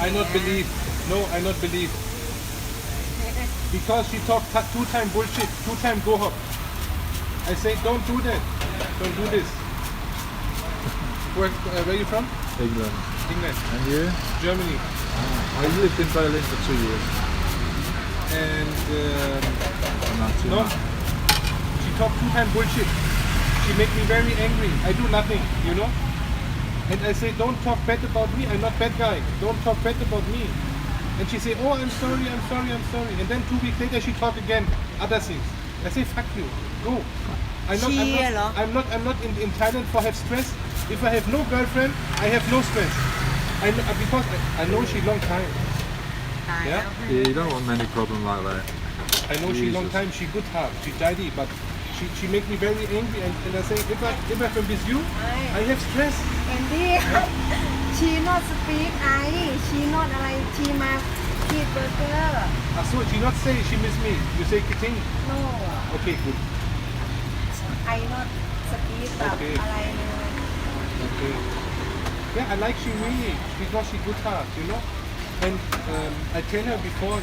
I not believe. No, I not believe. Because she talked two-time bullshit, two-time go hop. I say, don't do that. Don't do this. Where are you from? England. England. And you? Germany. I lived in Berlin for 2 years. And Not too no, much. she talked two-time bullshit. She make me very angry. I do nothing, you know. And I say, don't talk bad about me. I'm not bad guy. Don't talk bad about me. And she say, oh, I'm sorry, I'm sorry, I'm sorry. And then 2 weeks later, she talk again, other things. I say, fuck you, go. I'm not in Thailand for have stress. If I have no girlfriend, I have no stress. Because I know she long time. Yeah. Yeah, you don't want many problems like that. I know she long time. She good heart. She tidy, but she make me very angry. And I say, if I from with you, I have stress. Andy she not speak she not อะไร she มา eat burger So she not say she miss me. You say kidding. no Okay, good. I not speak แบบ อะไรเลย Okay. Yeah, I like she really because she good heart, you know. And I tell her before.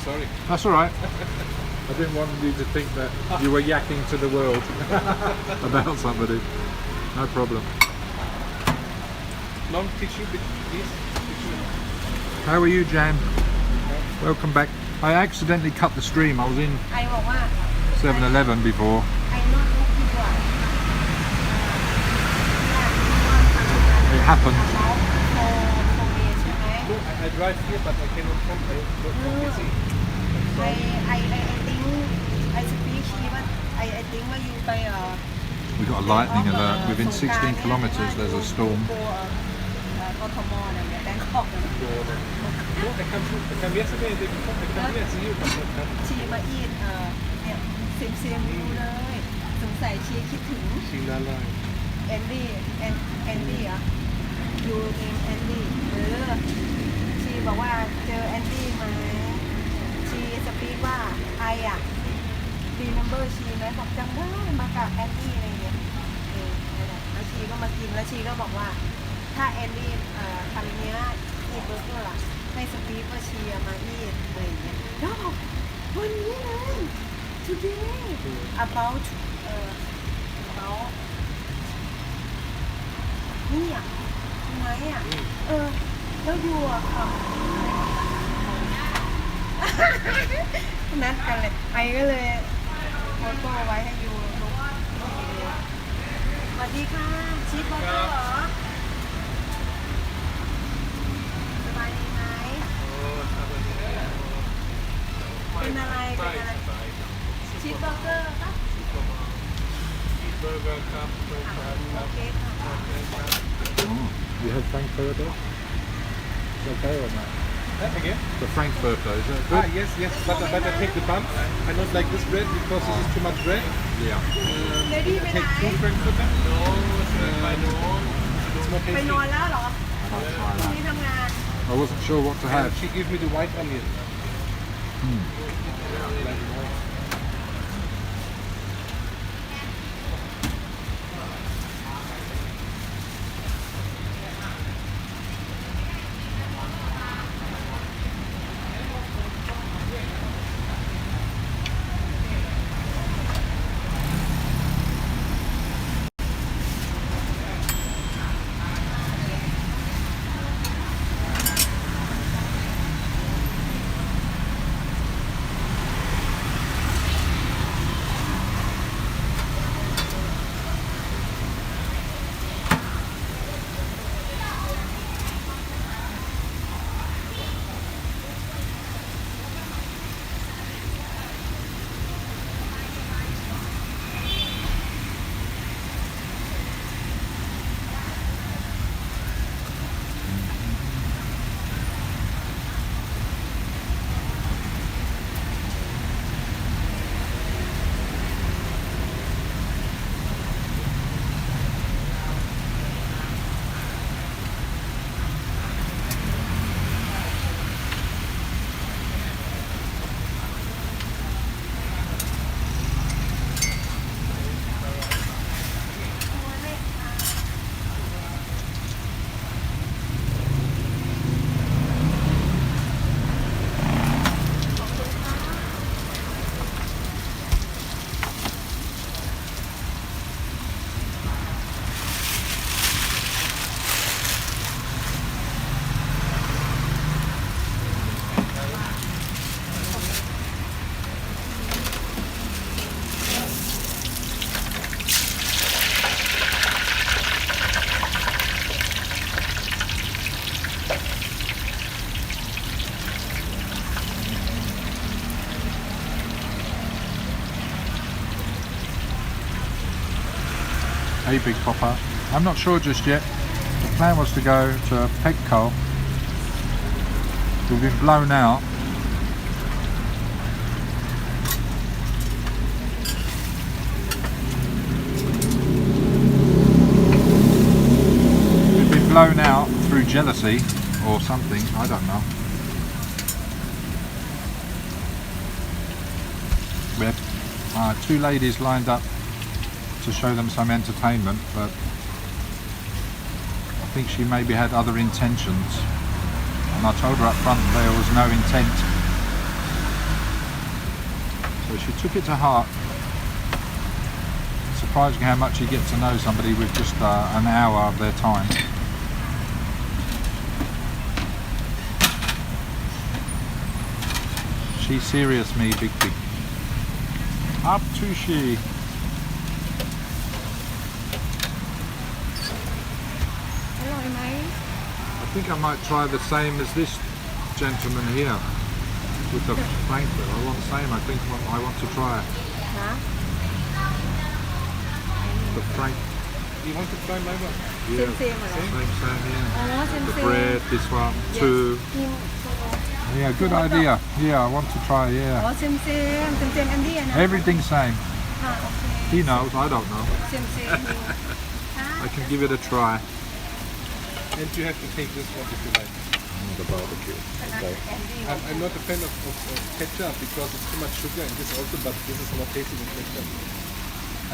Sorry. That's all right. I didn't want you to think that you were yakking to the world about somebody. No problem. Long tissue, please. How are you, Jan? Welcome back. I accidentally cut the stream. I was in ไอบอกว่า 7-Eleven before. I not look you อ่ะ It happened. for me ใช่ไหม No, I drive here, but I cannot come. I don't busy. I think I speak ชีว่า I think ว่า you ไปWe got a lightning alert. Within 16 kilometers, there's a storm. กทมเนี่ยแบงคอกเนี่ย No, I come yesterday and day before. I come here and see you. ชีมาอีดเนี่ยเซมวิวเลยสงสัยชีคิดถึง She la la. แอนดี้อ่ะยูเนมแอนดี้ชีบอกว่าเจอแอนดี้ไหมชีสปีกว่าไออ่ะรีเมมเบอร์ชีไหมบอกจำได้มากับแอนดี้อะไรเงี้ยนั่นแหละแล้วชีก็มากินแล้วชีก็บอกว่าถ้าแอนดี้ทำเนี้ยอีเบอร์เกอร์ล่ะให้สปีกว่าชีมาอีดอะไรเงี้ยแล้วบอกวันนี้เลย today about นี่อ่ะทำไมอ่ะแล้วอยู่อ่ะนัดกันเลยไอก็เลยโฟโต้ไว้ให้อยู่ลุกสวัสดีค่ะชีสเบอร์เกอร์เหรอสบายดีไหมเป็นอะไรชีสเบอร์เกอร์ป่ะBurger cup. โอเคค่ะ Oh, you had Frankfurter? Is that okay or not? Again? The Frankfurter, is that good? Yes. But I take the bun. I don't like this bread because this is too much bread. Yeah. เรดี้ไปไหน Take 2 Frankfurter. It's more ไป tasty. นอนแล้วเหรอพรุ่งนี้ทำงาน I wasn't sure what to And have. she gave me the white onion. you know. Hey Big Popper. I'm not sure just yet. The plan was to go to Petco. We've been blown out. We've been blown out through jealousy or something, I don't know. We had two ladies lined up to show them some entertainment, but I think she maybe had other intentions, and I told her up front there was no intent, so she took it to heart. Surprising how much you get to know somebody with just an hour of their time. She serious, me big. Up to she. I think I might try the same as this gentleman here with the Frankfurt. I want the same. I think I want to try the Frank. You want to try my one? Yeah, Same, yeah. The same. bread, this one, two. Yeah, good idea. Yeah, I want to try. Yeah. Same Andy. Everything same. Okay. He knows. I don't know. Same. I can give it a try. And you have to take this one if you like. The barbecue. Okay. I'm not a fan of ketchup because it's too much sugar in this also, but this is not tasty with ketchup.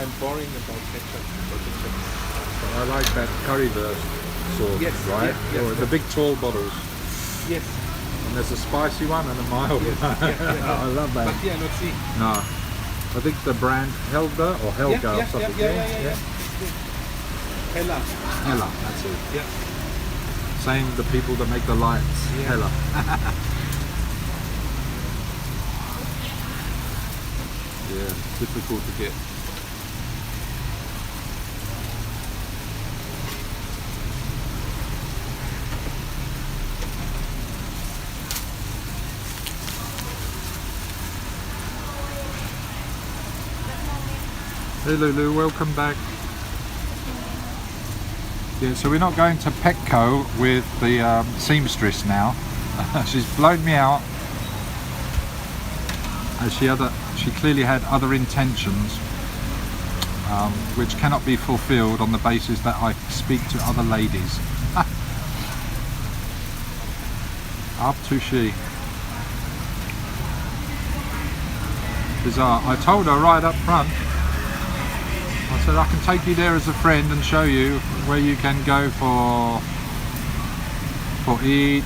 I'm boring about ketchup. I like that currywurst sauce, Yes, right? yes, Or the big tall bottles. Yes. And there's a spicy one and a mild one. I love that. But here I not see. No. I think the brand Helga or Helga or something. Yeah. Hella. Hella, that's it. Yeah. Same the people that make the lights. Yeah. Hella. Yeah, difficult to get. Hey Lulu, welcome back. Yeah, so we're not going to Petco with the seamstress now. She's blown me out. As she clearly had other intentions, which cannot be fulfilled on the basis that I speak to other ladies. Up to she. bizarre. I told her right up front, I said I can take you there as a friend and show you where you can go for eat,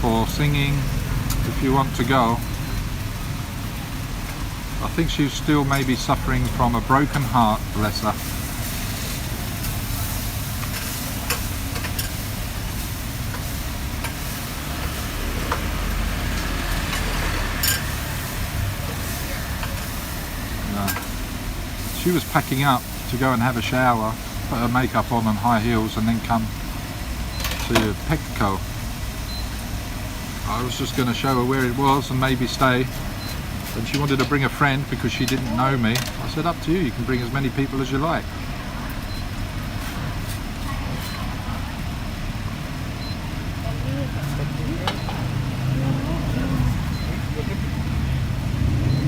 for singing, if you want to go. I think she's still maybe suffering from a broken heart, bless her. She was packing up to go and have a shower, put her makeup on and high heels, and then come to Petco. I was just going to show her where it was and maybe stay, and she wanted to bring a friend because she didn't know me. I said, up to you, you can bring as many people as you like.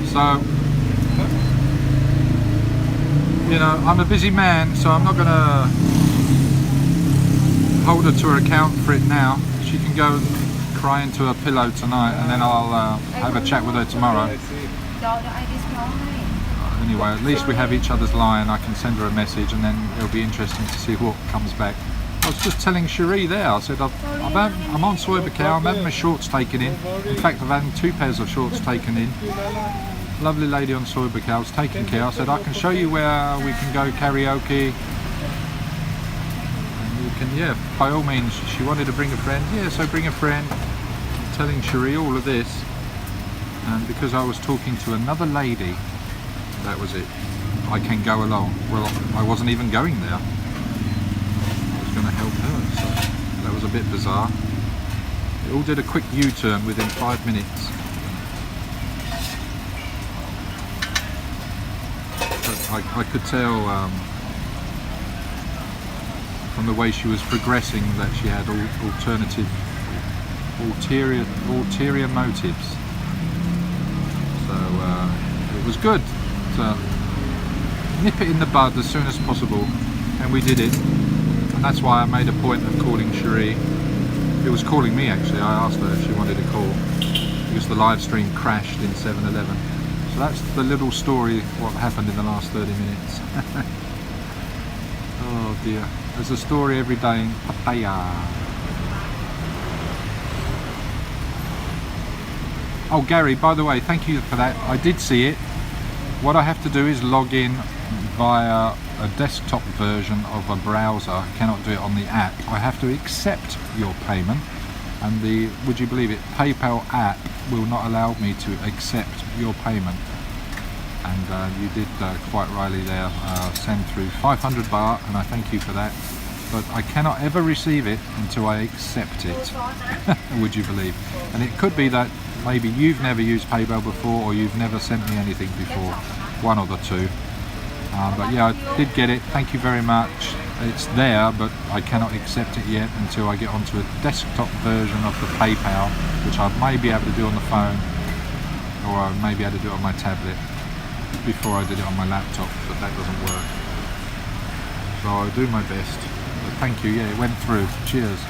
So, you know, I'm a busy man, so I'm not going to hold her to her account for it now. She can go cry into her pillow tonight, and then I'll have a chat with her tomorrow. Anyway, at least we have each other's line. I can send her a message, and then it'll be interesting to see what comes back. I was just telling Cherie there, I said I'm on soy bacao, I'm having my shorts taken in. In fact, I've had 2 pairs of shorts taken in. Lovely lady on soy bacal's taking care. I said I can show you where we can go karaoke. And you can, yeah, by all means. She wanted to bring a friend. Yeah, so bring a friend. I'm telling Cherie all of this, and because I was talking to another lady, that was it. I can go along. Well, I wasn't even going there. I was going to help her, so that was a bit bizarre. It all did a quick U-turn within 5 minutes. I could tell from the way she was progressing that she had ulterior motives. So it was good to nip it in the bud as soon as possible, and we did it. And that's why I made a point of calling Cherie. It was calling me actually. I asked her if she wanted to call because the live stream crashed in 7-Eleven. So that's the little story, what happened in the last 30 minutes. Oh dear. There's a story every day in Pattaya. Oh Gary, by the way, thank you for that. I did see it. What I have to do is log in via a desktop version of a browser. I cannot do it on the app. I have to accept your payment, and the, would you believe it, PayPal app will not allow me to accept your payment. And you did quite rightly there, send through 500 baht, and I thank you for that. But I cannot ever receive it until I accept it. Would you believe? And it could be that maybe you've never used PayPal before, or you've never sent me anything before. One of the two. But yeah, I did get it. Thank you very much. It's there, but I cannot accept it yet until I get onto a desktop version of the PayPal, which I may be able to do on the phone, or I may be able to do it on my tablet. Before I did it on my laptop, but that doesn't work. So I'll do my best. But thank you. Yeah, it went through. Cheers.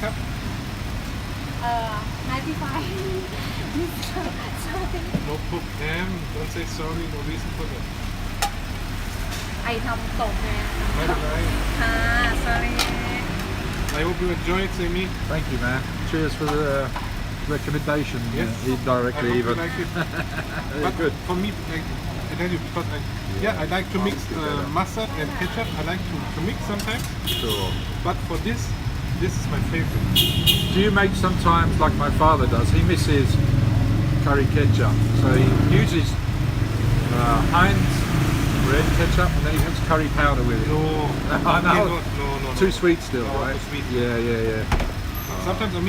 Cup? 95. No problem. Don't say sorry. No reason for that. ไอทำตกไง ไม่เป็นไร ค่ะ sorry. I hope you enjoy it, Sammy. Thank you, man. Cheers for the recommendation. Yes. Eat directly I hope even. you like it. Very But good. for me, like, at tell you because I like to mix mustard and ketchup. I like to mix sometimes. Sure. But for this is my favorite. Do you make sometimes like my father does? He misses curry ketchup, so he uses Heinz red ketchup and then he puts curry powder with it. No, I know. No. Too sweet still, No, right? too sweet. Yeah. Sometimes I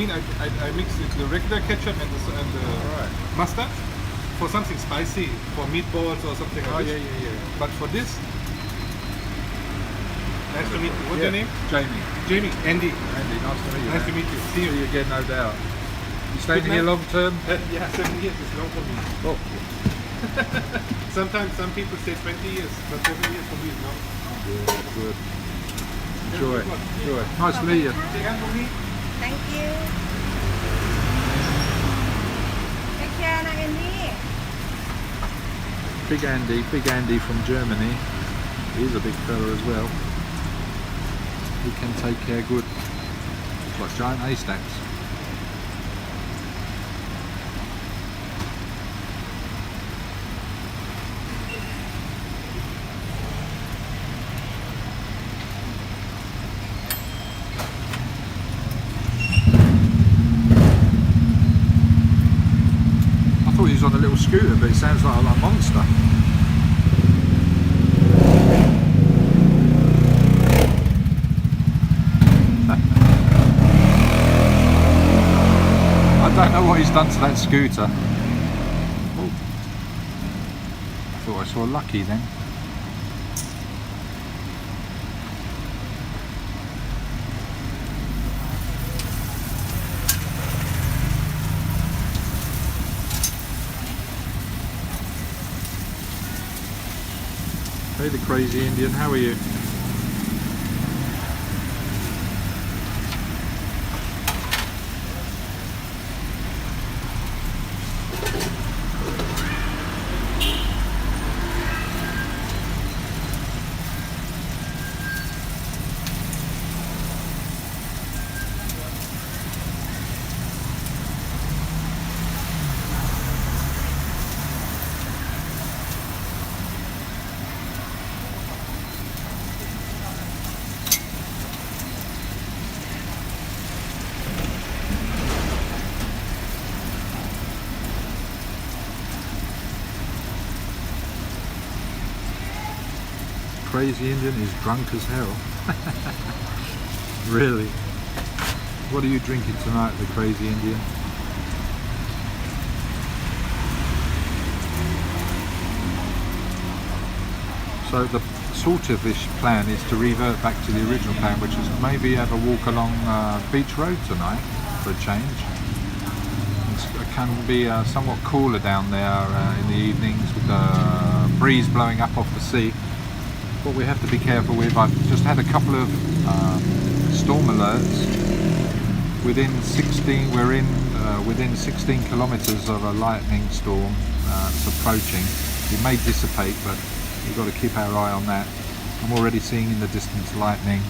mix the regular ketchup and the Alright. mustard for something spicy, for meatballs or something like this. Yeah. But for this, nice to meet you. What's your name? Jamie. Jamie. Andy. Andy, nice to meet you. Nice to man. meet you. See you again, no doubt. You staying Good here night. long term? Yeah, 7 years is long for me. Oh, Sometimes some people say 20 years, but 7 years for me is long. good. Enjoy. Nice to meet you. Say hi for me. thank you take care นะ Andy Big Andy from Germany. He's a big fella as well. He can take care good. Looks like giant haystacks. I thought he was on a little scooter, but it sounds like a monster. I don't know what he's done to that scooter. Oh. I thought I saw Lucky then. Hey, the crazy Indian, how are you? Crazy Indian is drunk as hell. Really? What are you drinking tonight, the Crazy Indian? So the sort of ish plan is to revert back to the original plan, which is maybe have a walk along Beach Road tonight for a change. It can be somewhat cooler down there in the evenings with the breeze blowing up off the sea. What we have to be careful with, I've just had a couple of storm alerts. Within 16 kilometres of a lightning storm that's approaching. It may dissipate, but we've got to keep our eye on that. I'm already seeing in the distance lightning.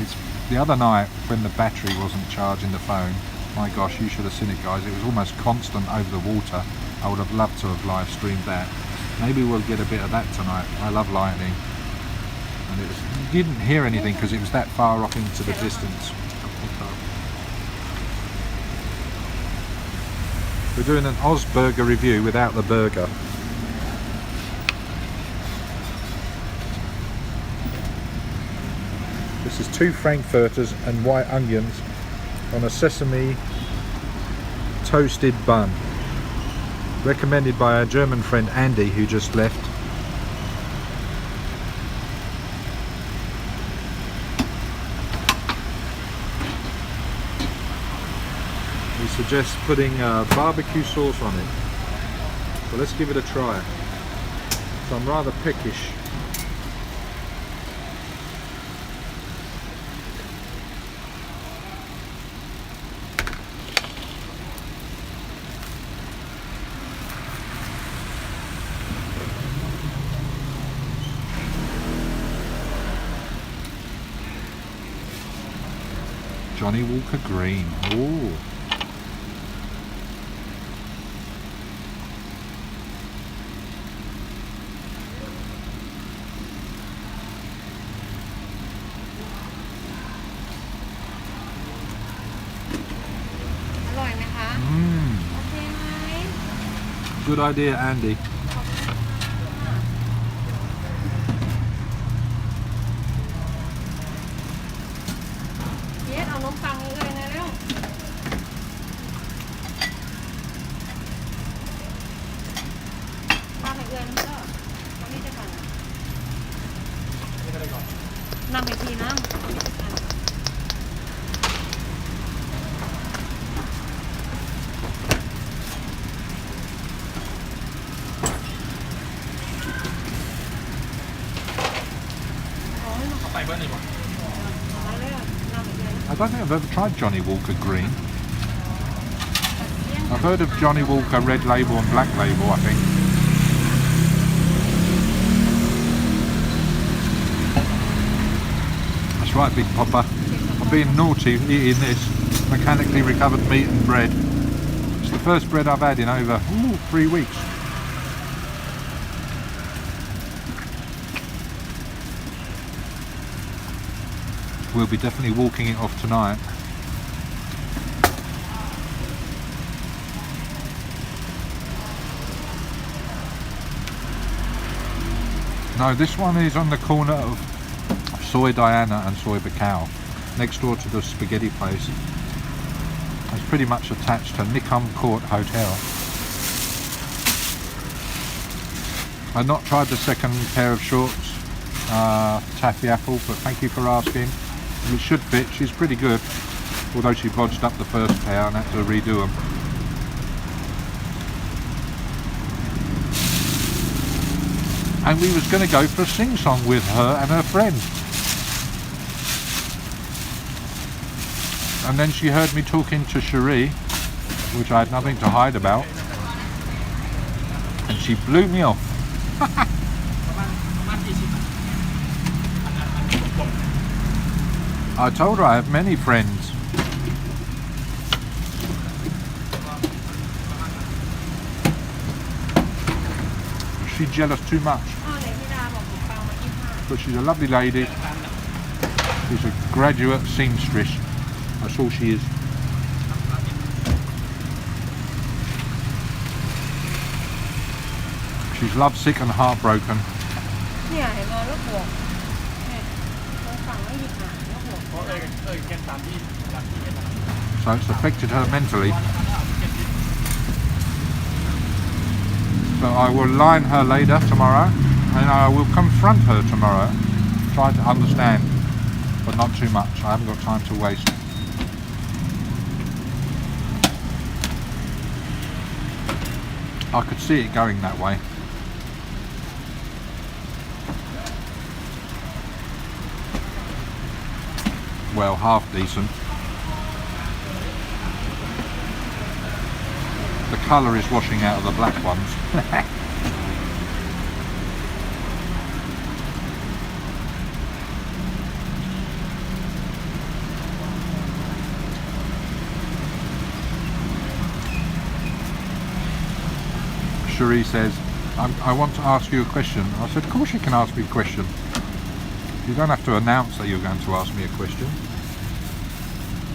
It's the other night when the battery wasn't charging the phone. My gosh, you should have seen it, guys. It was almost constant over the water. I would have loved to have live streamed that. Maybe we'll get a bit of that tonight. I love lightning. And you didn't hear anything because it was that far off into the distance. We're doing an Oz burger review without the burger. This is 2 frankfurters and white onions on a sesame toasted bun. Recommended by our German friend Andy, who just left. He suggests putting barbecue sauce on it. So let's give it a try. So I'm rather peckish. Johnny Walker Green. Ooh. Good idea, Andy. เยสเอานมปังเลยนะเร็วน้ำให้เอื้อนก็ตรงนี้จะก่อนน้ำให้ทีน้ำ I don't think I've ever tried Johnny Walker Green. I've heard of Johnny Walker Red Label and Black Label, I think. That's right, Big Papa. I'm being naughty eating this mechanically recovered meat and bread. It's the first bread I've had in over 3 weeks. We'll be definitely walking it off tonight. No, this one is on the corner of Soy Diana and Soy Bacau, next door to the spaghetti place. It's pretty much attached to Nikom Court Hotel. I've not tried the second pair of shorts, Taffy Apple, but thank you for asking. It should fit. She's pretty good, although she bodged up the first pair and had to redo them. And we was going to go for a sing-song with her and her friend. And then she heard me talking to Cherie, which I had nothing to hide about, and she blew me off. I told her I have many friends. She's jealous too much. But she's a lovely lady. She's a graduate seamstress. That's all she is. She's lovesick and heartbroken. So it's affected her mentally. So I will line her later tomorrow, and I will confront her tomorrow. Try to understand, but not too much. I haven't got time to waste. I could see it going that way. Well, half decent. The colour is washing out of the black ones. Cherie says, I want to ask you a question. I said, of course you can ask me a question. You don't have to announce that you're going to ask me a question.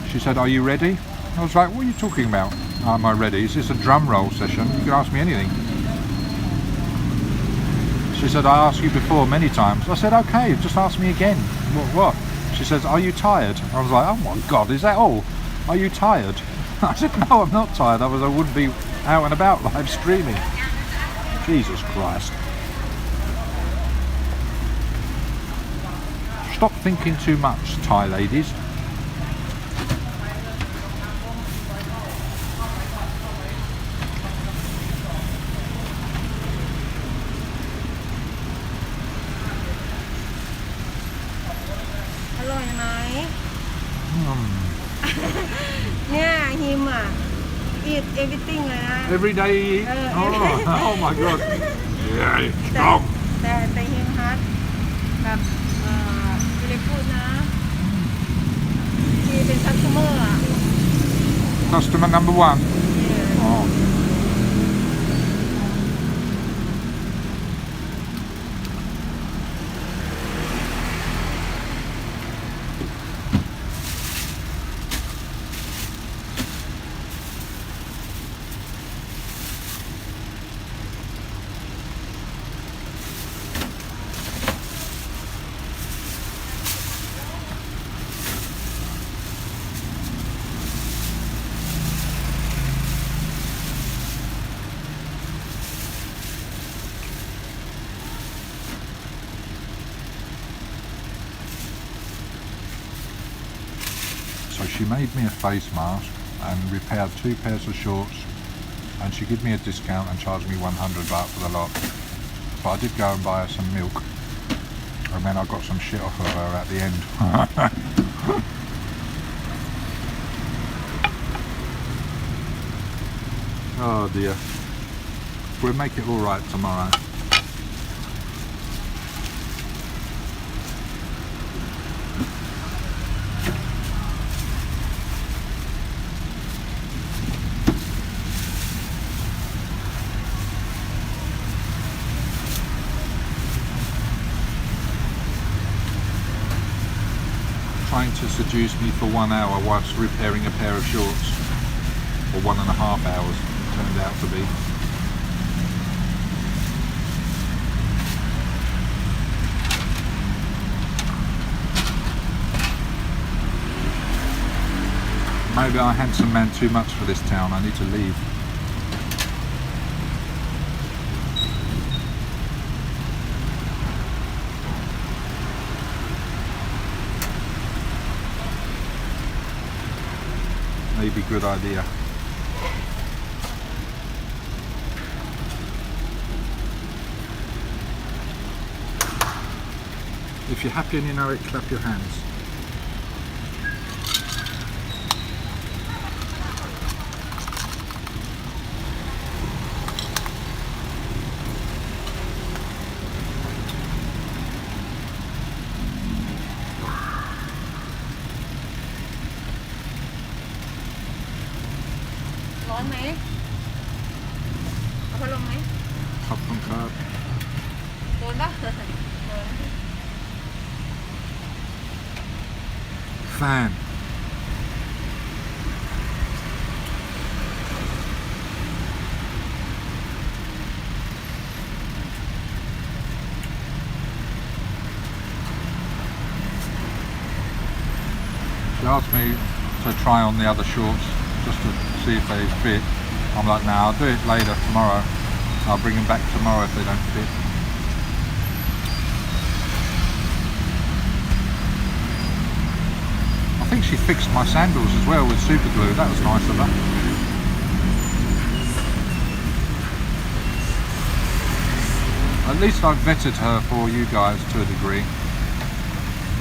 She said, are you ready? I was like, what are you talking about? Am I ready? Is this a drum roll session? You can ask me anything. She said, I asked you before many times. I said, okay, just ask me again. What? She says, are you tired? I was like, oh my God, is that all? Are you tired? I said, no, I'm not tired. I wouldn't be out and about live streaming. Jesus Christ. Stop thinking too much, Thai ladies. Eat everything เลยนะ Every day you eat? Oh my God. Yeah, it's strong. แต่ฮิมฮัทแบบไม่ได้พูดนะที่เป็นคัสเตอร์อ่ะ Customer number 1. Oh. she made me a face mask and repaired 2 pairs of shorts, and she gave me a discount and charged me 100 baht for the lot. But I did go and buy her some milk, and then I got some shit off of her at the end. Oh dear. We'll make it alright tomorrow. Trying to seduce me for 1 hour whilst repairing a pair of shorts, or 1.5 hours turned out to be. Maybe I handsome man too much for this town. I need to leave. Maybe good idea. If you're happy and you know it, clap your hands.ร้อนไหมเอาพัดลมไหม ขอบคุณครับ โดนปะโดน Fan. She asked me to try on the other shorts just to see if they fit. I'm like, nah, I'll do it later tomorrow. I'll bring them back tomorrow if they don't fit. I think she fixed my sandals as well with super glue. That was nice of her. At least I've vetted her for you guys to a degree.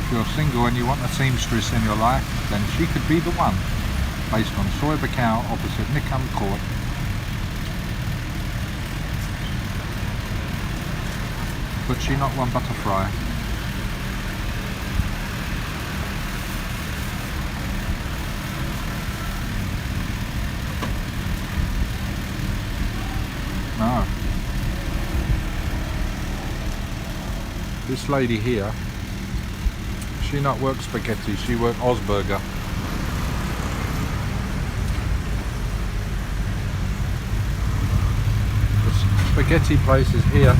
If you're single and you want a seamstress in your life, then she could be the one. Based on Soy Bacau opposite Nikam Court. But she not one butterfly. No. This lady here, she not work spaghetti, she work Osberger. The spaghetti place is here.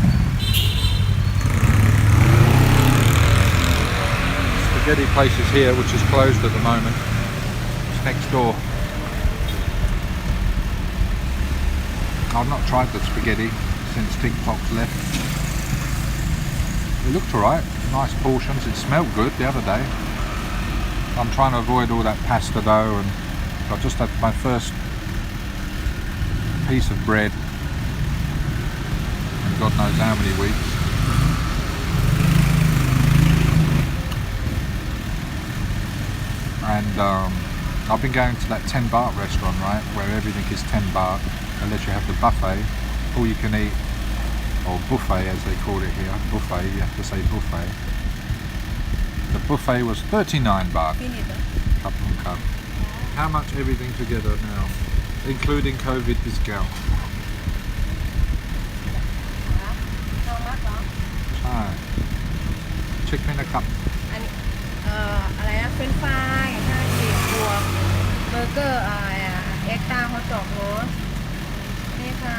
Spaghetti place is here, which is closed at the moment. It's next door. I've not tried the spaghetti since TikTok's left. It looked alright, nice portions, it smelled good the other day. I'm trying to avoid all that pasta dough, and I've just had my first piece of bread in God knows how many weeks. And I've been going to that 10 baht restaurant, right, where everything is 10 baht, unless you have the buffet, all you can eat, or buffet as they call it here, buffet, you have to say buffet. The buffet was 39 baht. Cup and cup. How much everything together now, including COVID discount? เอามัดเหรอ ใช่ เช็คไหมนะครับ อันนี้อะไรนะเฟรนช์ฟราย50บวกเบอร์เกอร์เอ็กซ์ตร้าฮอทดอกโรสนี่ค่ะ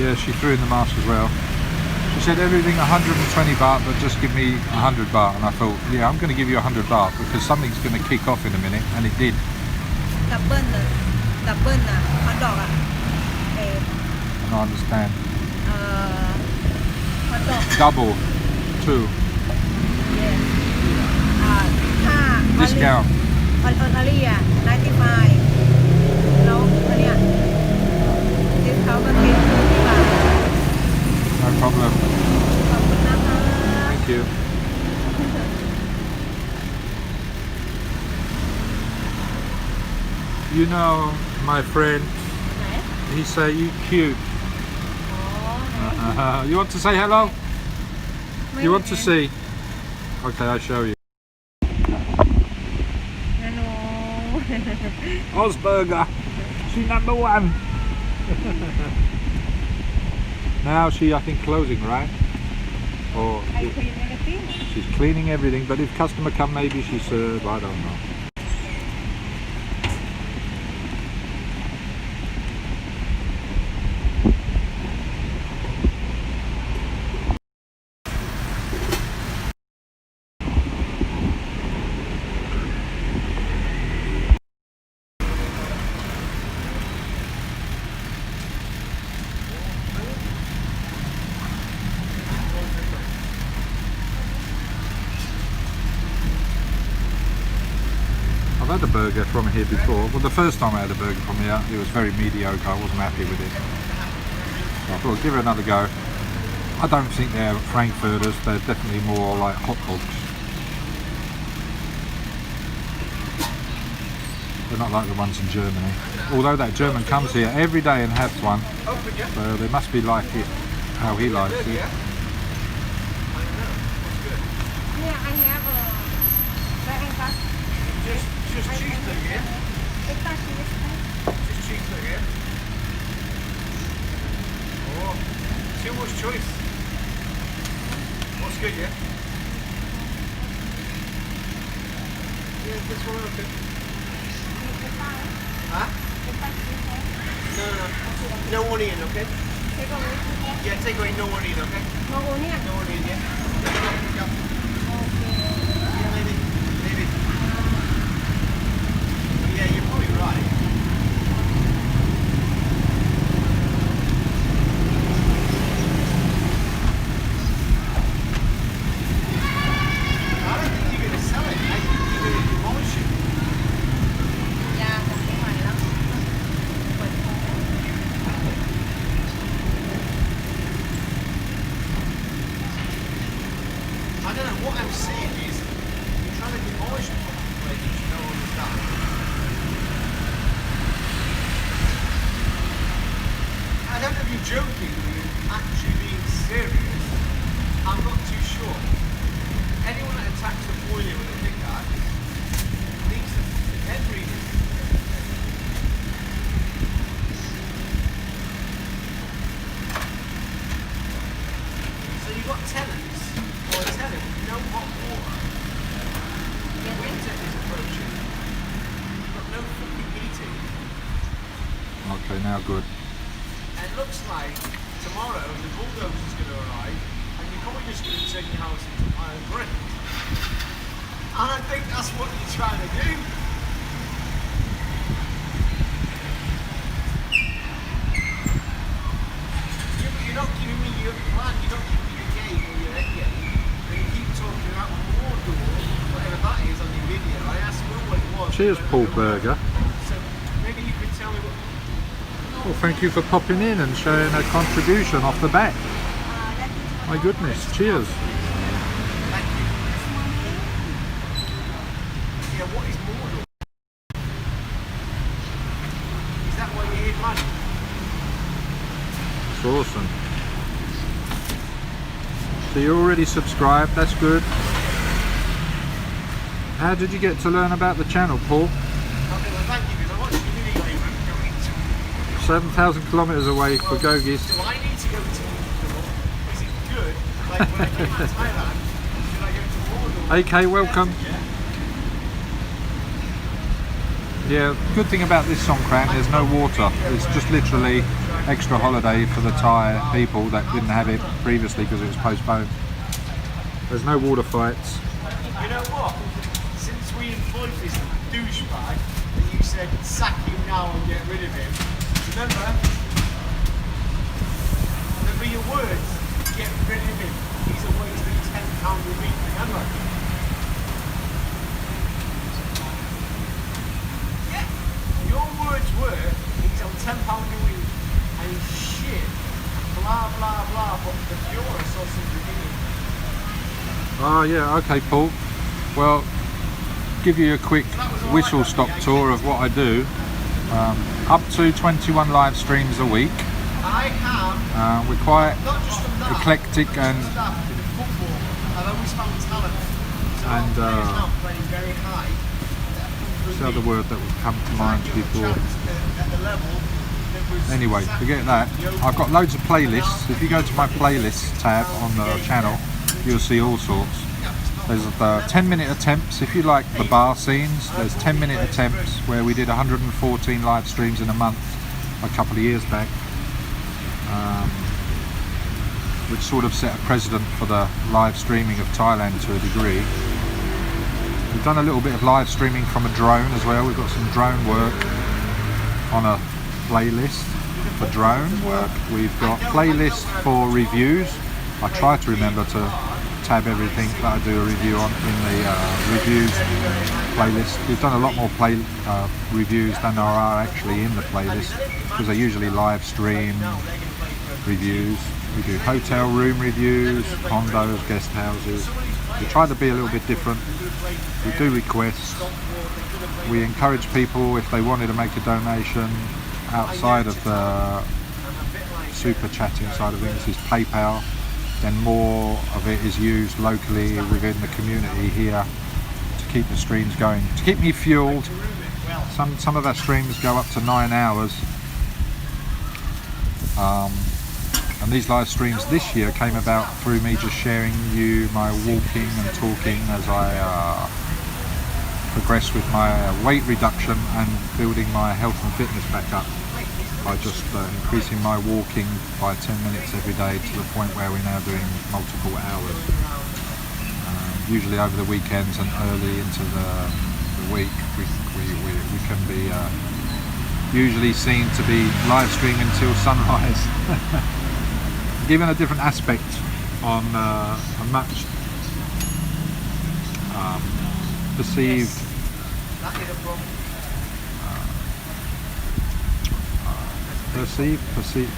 Yeah, she threw in the mask as well. She said everything 120 baht, but just give me 100 baht. And I thought, yeah, I'm going to give you 100 baht because something's going to kick off in a minute, and it did. ดับเบิ้ลนะดับเบิ้ลนะฮอทดอกอ่ะเออ I understand. ฮอทดอก Double, 2. ถ้า Discount. ออลี่อ่ะ95แล้วอันเนี้ยดิสเขาก็เทที่บาท No problem. ขอบคุณนะคะ Thank you. You know, my friend, ไหน he say you cute. อ๋อไหน You want to say hello? ไม่ You want to เห็น see? Okay, I'll show you. นาโน Osberger, she number 1. Now she, I think, closing, right? Or ไอครีมเอเนติ้ง she's cleaning everything, but if customer come, maybe she serve, I don't know. I've had a burger from here before. Well, the first time I had a burger from here, it was very mediocre. I wasn't happy with it. So I thought, give it another go. I don't think they're frankfurters. They're definitely more like hot dogs. They're not like the ones in Germany. Although that German comes here every day and has one, so they must be like it how he likes it. เนี่ย I have a very fast Just cheeseburger, yeah? extra cheese Just cheeseburger, yeah? Oh, too much choice. What's good, yeah? Yeah, this one okay. Huh? No, no, no onion, okay? Yeah, take away no onion, okay? โนโอเนี่ย No onion, yeah? Yeah, โอเค maybe, maybe. Yeah, you're probably right. I don't think you're going to sell it. I think you're going to demolish it. ยาผมไม่ไหวแล้วปวดท้อง I don't know, what I'm saying is you're trying to demolish a property where you don't understand. I don't know if you're joking or you're actually being serious. I'm not too sure. Anyone that attacks a boiler with a pickaxe needs to head reading. So you've got tenants, or a tenant with no hot water. Winter is approaching. You've got no fucking heating. Okay, now good. And it looks like tomorrow the bulldozer's going to arrive and you're probably just going to turn your house into iron brick. And I think that's what you're trying to do. You're not giving me your plan, you're not giving me your game or your end game. And you keep talking about Mordor, whatever that is on your video. I asked Will what it was. Cheers, Paul Burger. So maybe you could tell me what... Well, thank you for popping in and showing a contribution off the bat. My goodness, cheers. Thank you. Yeah, what is Mordor? Is that why you hid money? It's awesome. So you're already subscribed, that's good. How did you get to learn about the channel, Paul? Okay, well thank you, because I watched your video when you went 7,000 kilometres away for Gogis. Do I need to go to Mordor? Is it good? Like when I came out of Thailand, should I go to Mordor? AK, welcome. Yeah, good thing about this Songkran, there's no water. It's just literally extra holiday for the Thai people that didn't have it previously because it was postponed. There's no water fights. You know what? Since we employed this douchebag that you said sack him now and get rid of him, remember your words, get rid of him. He's a waste of £10 a week, remember? Yeah. Your words were, he's on £10 a week and he's shit. Blah blah blah, but the pure sausage review. Oh yeah, okay Paul. Well, give you a quick whistle stop tour of what I do. Up to 21 live streams a week. I have. We're quite Not just from that, eclectic and football. I've always found talent. So And, players now playing very high. what's the other word that would come to mind before? At the level that was Anyway, forget that. I've got loads of playlists. If you go to my playlists tab on the channel, you'll see all sorts. There's the 10-minute attempts. If you like the bar scenes, there's 10-minute attempts where we did 114 live streams in a month a couple of years back, which sort of set a precedent for the live streaming of Thailand to a degree. We've done a little bit of live streaming from a drone as well. We've got some drone work on a playlist for drone work. We've got playlists for reviews. I try to remember to tab everything that I do a review on in the reviews playlist. We've done a lot more reviews than there are actually in the playlist because they're usually live stream reviews. We do hotel room reviews, condos, guest houses. We try to be a little bit different. We do requests. We encourage people, if they wanted to make a donation outside of the super chatting side of things, is PayPal. Then more of it is used locally within the community here to keep the streams going, to keep me fueled. Some of our streams go up to 9 hours. And these live streams this year came about through me just sharing you my walking and talking as I progress with my weight reduction and building my health and fitness back up by just increasing my walking by 10 minutes every day to the point where we're now doing multiple hours. Usually over the weekends and early into the week we can be usually seen to be live streaming until sunrise. Given a different aspect on a much perceived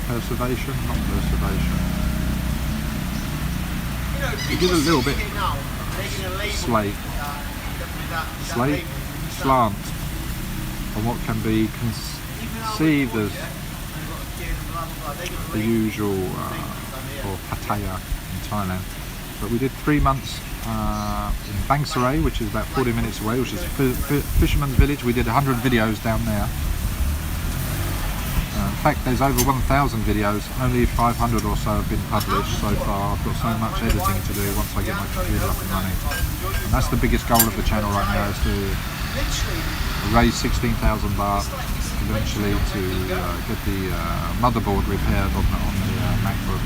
preservation, not preservation. You give a little bit slant on what can be conceived as the usual for Pattaya in Thailand. But we did 3 months in Bang Sarai, which is about 40 minutes away, which is a fisherman's village. We did 100 videos down there. In fact, there's over 1,000 videos, only 500 or so have been published so far. I've got so much editing to do once I get my computer up and running. And that's the biggest goal of the channel right now, is to raise 16,000 baht eventually to get the motherboard repaired on the MacBook,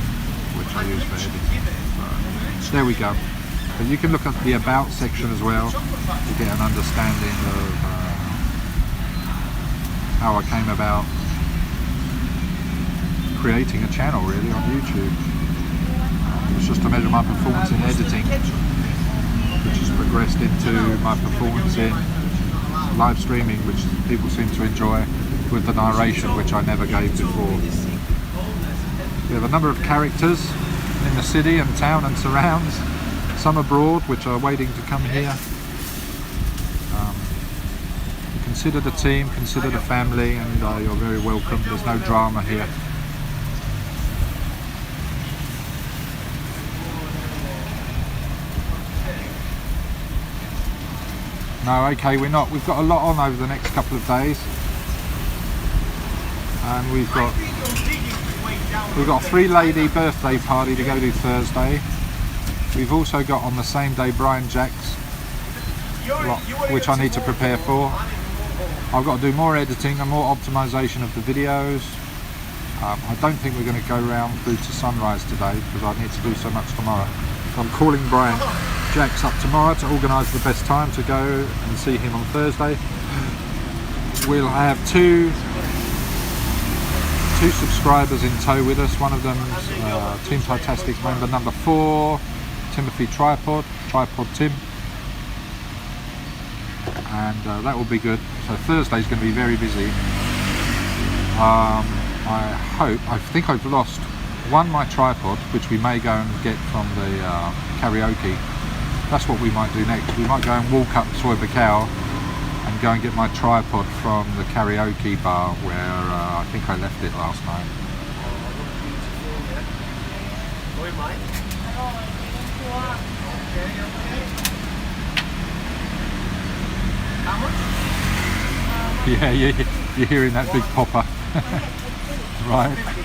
which I use for editing. So, there we go. But you can look at the About section as well to get an understanding of how I came about creating a channel really on YouTube. It was just to measure my performance in editing, which has progressed into my performance in live streaming, which people seem to enjoy, with the narration, which I never gave before. We have a number of characters in the city and town and surrounds, some abroad which are waiting to come here. Consider the team, consider the family, and you're very welcome. There's no drama here. No, okay, we're not. We've got a lot on over the next couple of days, and we've got a 3-lady birthday party to go to Thursday. We've also got on the same day Brian Jack's, which I need to prepare for. I've got to do more editing and more optimization of the videos. I don't think we're going to go round through to sunrise today because I need to do so much tomorrow. So I'm calling Brian Jacks up tomorrow to organise the best time to go and see him on Thursday. We'll have two subscribers in tow with us. One of them's Team Thai Tastic member number 4, Timothy Tripod Tim, and that will be good. So Thursday's going to be very busy. I think I've lost my tripod, which we may go and get from the karaoke. That's what we might do next. We might go and walk up Soy Bacau and go and get my tripod from the karaoke bar where I think I left it last night. Oi, mate. How much? Yeah, you're hearing that big popper. Right. Oh, lovely.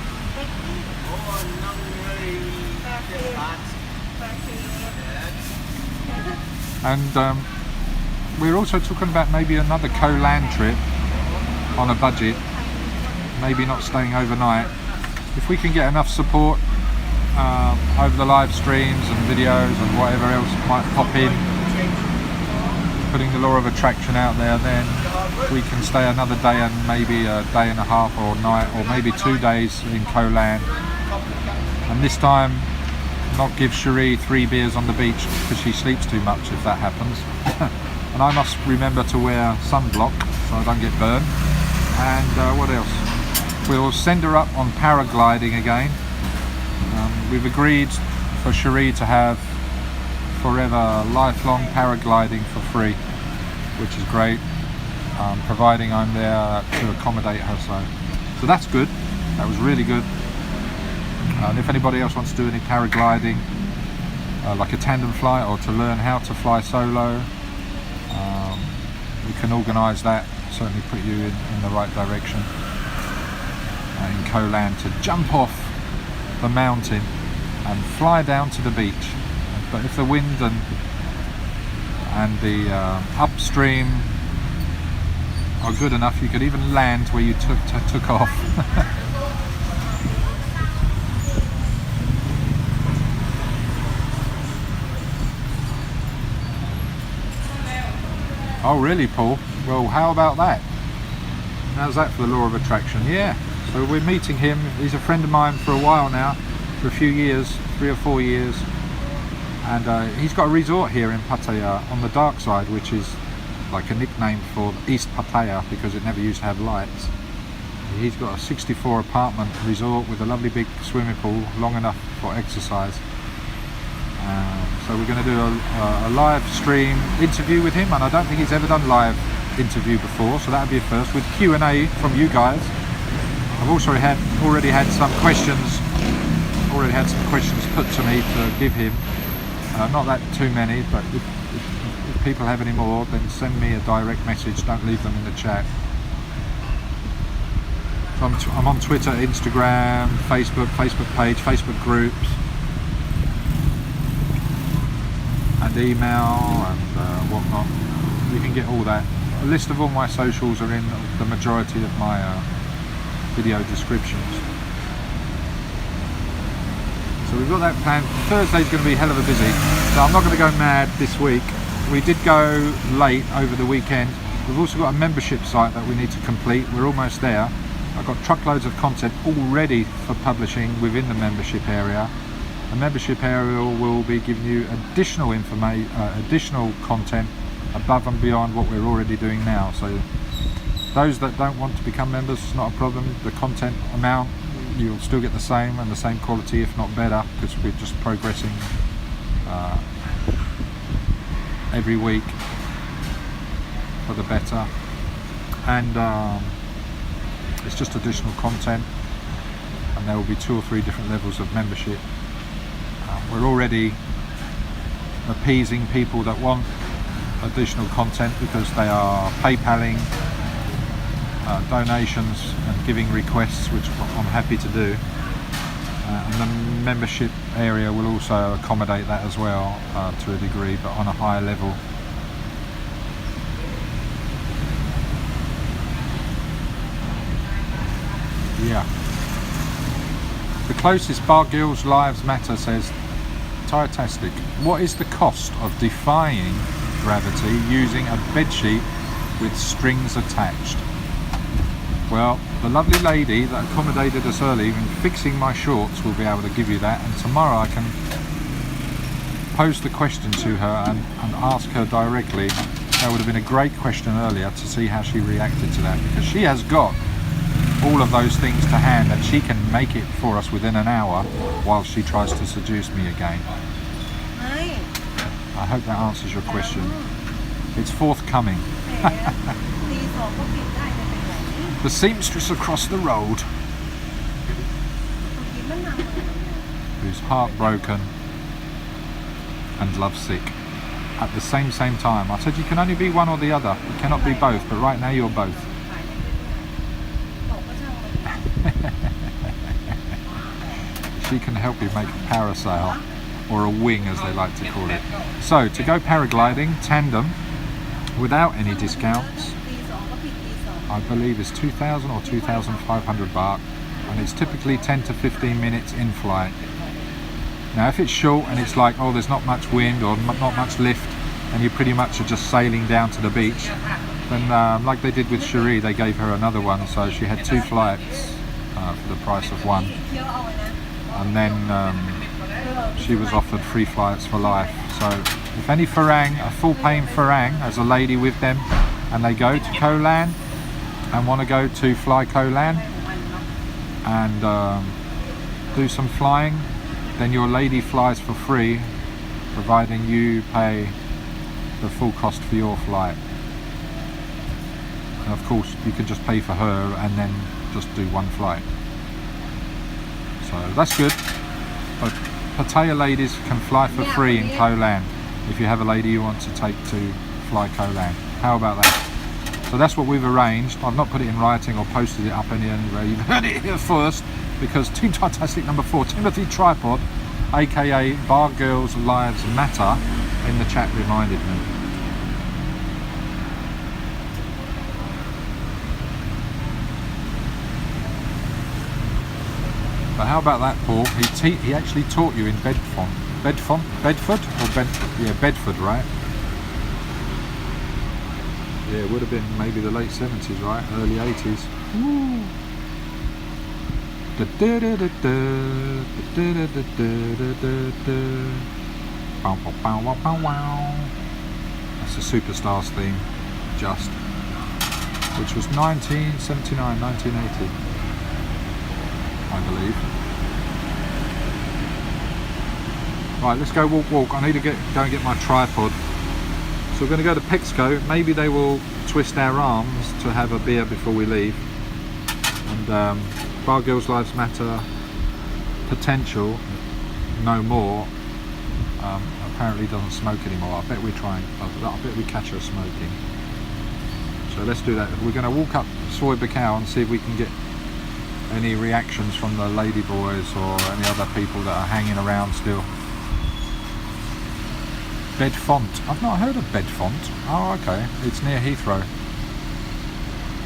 And we're also talking about maybe another Koh-Lan trip on a budget, maybe not staying overnight. If we can get enough support over the live streams and videos and whatever else might pop in, putting the law of attraction out there, then we can stay another day and maybe a day and a half or night or maybe 2 days in Koh-Lan, and this time not give Cherie 3 beers on the beach because she sleeps too much if that happens. And I must remember to wear sunblock so I don't get burned. And what else? We'll send her up on paragliding again. We've agreed for Cherie to have forever lifelong paragliding for free, which is great, providing I'm there to accommodate her. So that's good. That was really good. And if anybody else wants to do any paragliding, like a tandem flight or to learn how to fly solo, we can organise that, certainly put you in the right direction in Koh-Lan to jump off the mountain and fly down to the beach. But if the wind and the upstream are good enough, you could even land where you took off. Oh really, Paul? Well, how about that? How's that for the law of attraction? Yeah, so we're meeting him. He's a friend of mine for a while now, for a few years, 3 or 4 years, and he's got a resort here in Pattaya on the dark side, which is like a nickname for East Pattaya because it never used to have lights. He's got a 64 apartment resort with a lovely big swimming pool, long enough for exercise. So we're going to do a live stream interview with him, and I don't think he's ever done live interview before, so that'll be a first with Q&A from you guys. I've also already had some questions put to me to give him. Not that too many, but if people have any more, then send me a direct message. Don't leave them in the chat. So I'm on Twitter, Instagram, Facebook page, Facebook groups, and email and whatnot. You can get all that. A list of all my socials are in the majority of my video descriptions. So we've got that planned. Thursday's going to be hell of a busy, so I'm not going to go mad this week. We did go late over the weekend. We've also got a membership site that we need to complete. We're almost there. I've got truckloads of content all ready for publishing within the membership area. The membership area will be giving you additional information, additional content above and beyond what we're already doing now. So those that don't want to become members, it's not a problem. The content amount, you'll still get the same and the same quality, if not better, because we're just progressing every week for the better. And it's just additional content, and there will be 2 or 3 different levels of membership. We're already appeasing people that want additional content because they are PayPaling donations and giving requests, which I'm happy to do. And the membership area will also accommodate that as well to a degree, but on a higher level. Yeah. closest Bar Girls Lives Matter says, Thai Tastic, what is the cost of defying gravity using a bedsheet with strings attached? Well, the lovely lady that accommodated us early in fixing my shorts will be able to give you that, and tomorrow I can pose the question to her and ask her directly. That would have been a great question earlier to see how she reacted to that, because she has got all of those things to hand and she can make it for us within an hour while she tries to seduce me again. ไม่ I hope that answers your question. It's forthcoming. แหมตีสองก็ปิดได้จะเป็นไรนี่ The seamstress across the road, เมื่อกี้มันนำมาเนี่ย who's heartbroken and lovesick at the same time. I said you can only be one or the other. You cannot be both, but right now you're both. ขายได้เรื่อยๆตกก็ช่างมัน She can help you make a parasail, or a wing as they like to call it. So, to go paragliding, tandem, without any discounts, ตีสองก็ปิดตีสอง I believe is 2,000 or 2,500 baht, and it's typically 10 to 15 minutes in flight. Now if it's short and it's like, oh, there's not much wind or not much lift, and you pretty much are just sailing down to the beach, then like they did with Cherie, they gave her another one, so she had 2 flights for the price of 1, เคี้ยวเอาไว้นะ and then she was offered 3 flights for life. So if any Farang, a full paying Farang, has a lady with them and they go to Koh Lan and want to go to fly Koh Lan and do some flying, then your lady flies for free, providing you pay the full cost for your flight. And of course you can just pay for her and then just do 1 flight. So that's good. But Pattaya ladies can fly for free in Koh Lan if you have a lady you want to take to fly Koh Lan. How about that? So that's what we've arranged. I've not put it in writing or posted it up anywhere. You've heard it here first, because Team Thai Tastic number 4, Timothy Tripod, aka Bar Girls Lives Matter, in the chat reminded me. But how about that, Paul? He actually taught you in Bedford, right? Yeah, it would have been maybe the late 70s, right? Early 80s. That's the Superstars theme, just. Which was 1979, 1980. I believe. Right, let's go walk. I need to go and get my tripod. So we're going to go to Pexco. Maybe they will twist our arms to have a beer before we leave. And Bar Girls Lives Matter potential, no more. Apparently doesn't smoke anymore. I bet we catch her smoking. So let's do that. We're going to walk up Soy Bacau and see if we can get any reactions from the lady boys or any other people that are hanging around still. Bedfont. I've not heard of Bedfont. Oh, okay. It's near Heathrow.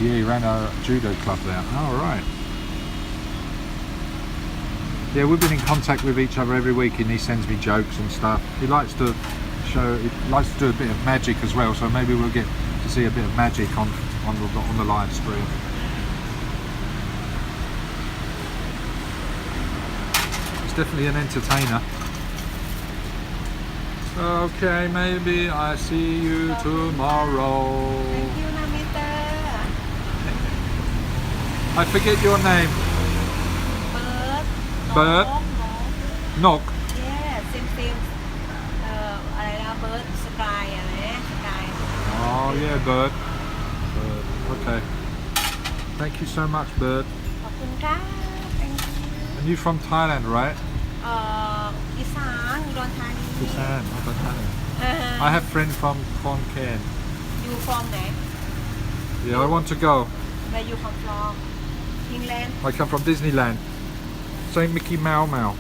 Yeah, he ran a judo club there. Oh, right. Yeah, we've been in contact with each other every week, and he sends me jokes and stuff. He likes to do a bit of magic as well, so maybe we'll get to see a bit of magic on the live stream. He's definitely an entertainer. Okay, maybe I see you tomorrow. Thank you นะมิสเตอร์ I forget your name. เบิร์ด Nok. yeah ซิมอะไรนะเบิร์ดสกายอะไรนะสกาย Oh yeah, Bird. Okay. Thank you so much, Bird. ขอบคุณครับ thank you And you from Thailand, right? อีสานอุดรธานี Busan. Oh, Thailand. I have friends from Songkran. you from ไหน Yeah, I want to go. where you come from England I come from Disneyland. Say Mickey Mouse Mouse.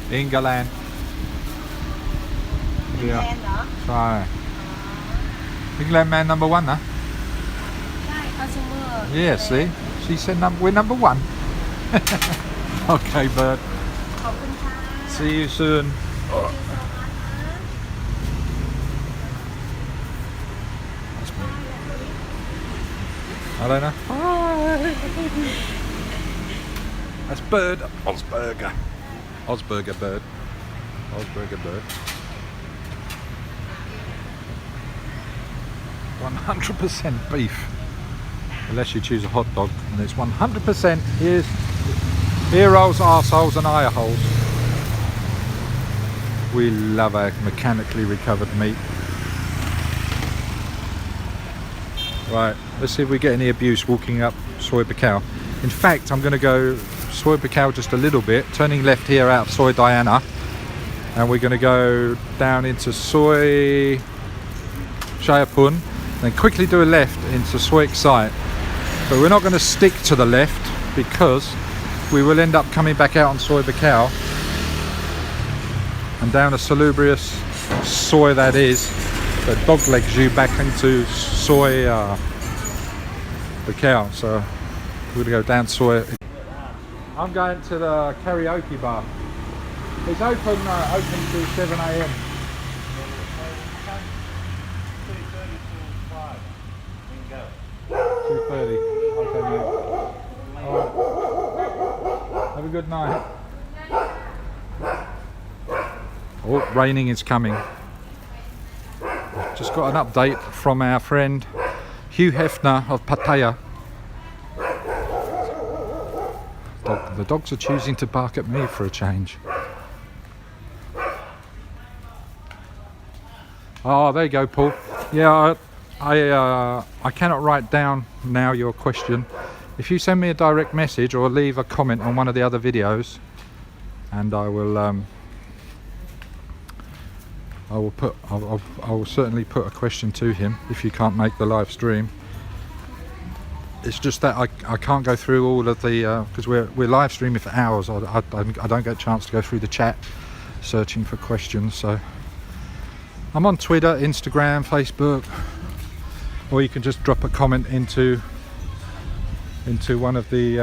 เฮ้ย England. อิงแลนด์เหรอ ใช่ England man number 1 นะ ใช่ consumer Yeah, see? She said we're number one. Okay, bird. ขอบคุณค่ะ See you soon. Alona. Hi. That's bird. Osberger. Osberger bird. Osberger bird. 100% beef. Unless you choose a hot dog, and it's 100%. Here rolls arseholes and eye holes. We love our mechanically recovered meat. Right, let's see if we get any abuse walking up Soy Bacau. In fact, I'm going to go Soy Bacau just a little bit, turning left here out of Soy Diana, and we're going to go down into Soy Chayapun, then quickly do a left into Soy Excite. But we're not going to stick to the left because we will end up coming back out on Soy Bacau and down a salubrious soy that is, that dog legs you back into Soy Bacau. So we're going to go down Soy. I'm going to the karaoke bar. It's open till 7 a.m. 2:30. Okay, mate. Alright. Have a good night. Oh, raining is coming. Just got an update from our friend Hugh Hefner of Pattaya. The dogs are choosing to bark at me for a change. Oh, there you go, Paul. Yeah, I cannot write down now your question. If you send me a direct message or leave a comment on one of the other videos, and I will certainly put a question to him if you can't make the live stream. It's just that I can't go through all of the because we're live streaming for hours. I don't get a chance to go through the chat searching for questions. So I'm on Twitter, Instagram, Facebook, or you can just drop a comment into one of the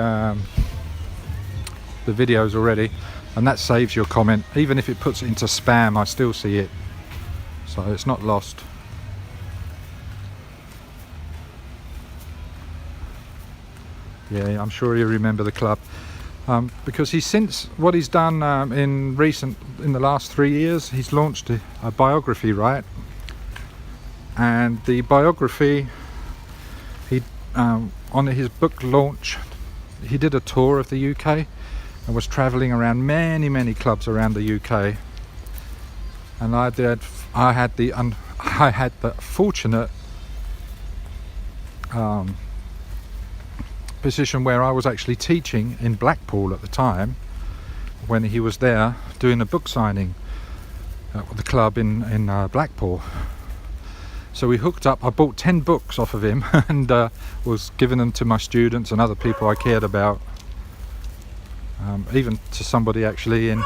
videos already, and that saves your comment. Even if it puts it into spam, I still see it, so it's not lost. Yeah, I'm sure you remember the club, because he's what he's done in the last 3 years, he's launched a biography, right? And the biography, he on his book launch, he did a tour of the UK and was travelling around many clubs around the UK. And I had the fortunate position where I was actually teaching in Blackpool at the time when he was there doing a book signing at the club in Blackpool. So we hooked up. I bought 10 books off of him and was giving them to my students and other people I cared about, even to somebody actually in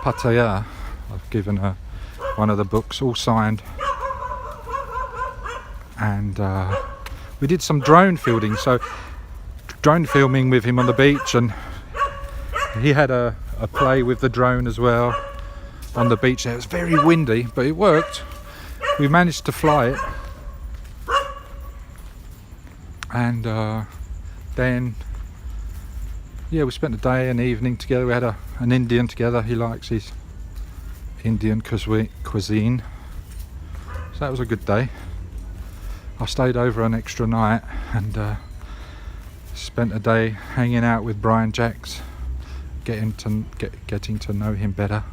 Pattaya. I've given her one of the books, all signed, and we did some drone filming with him on the beach, and he had a play with the drone as well on the beach there. It was very windy, but it worked. We managed to fly it, and then we spent a day and evening together. We had an Indian together. He likes his Indian cuisine, so that was a good day. I stayed over an extra night and spent a day hanging out with Brian Jacks, getting to know him better.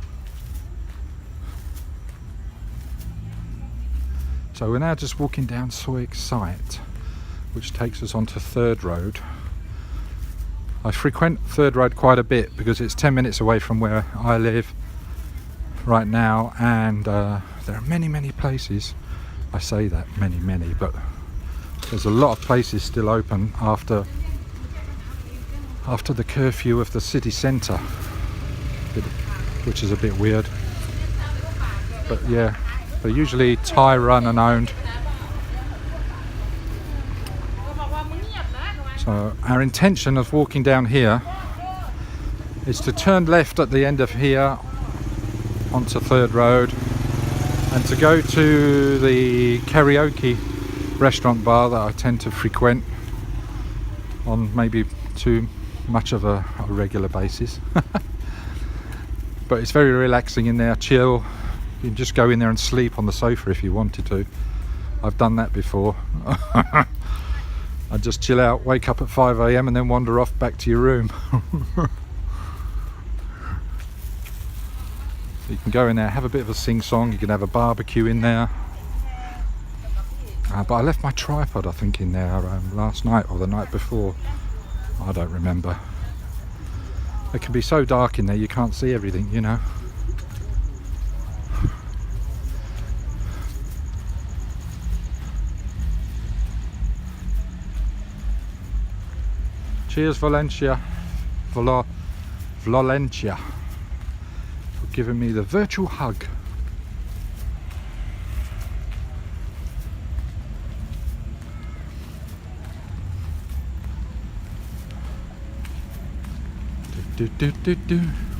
So we're now just walking down Soy Excite, which takes us onto Third Road. I frequent Third Road quite a bit because it's 10 minutes away from where I live right now, and there are many places. I say that many, but there's a lot of places still open after the curfew of the city centre, which is a bit weird. But yeah, they're usually Thai run and owned. So our intention of walking down here is to turn left at the end of here onto Third Road and to go to the karaoke restaurant bar that I tend to frequent on maybe too much of a regular basis. But it's very relaxing in there, chill. You can just go in there and sleep on the sofa if you wanted to. I've done that before. I just chill out, wake up at 5 AM and then wander off back to your room. So you can go in there, have a bit of a sing-song, you can have a barbecue in there. But I left my tripod, I think, in there last night or the night before. I don't remember. It can be so dark in there you can't see everything, you know. Cheers, Valencia. Valencia. For giving me the virtual hug.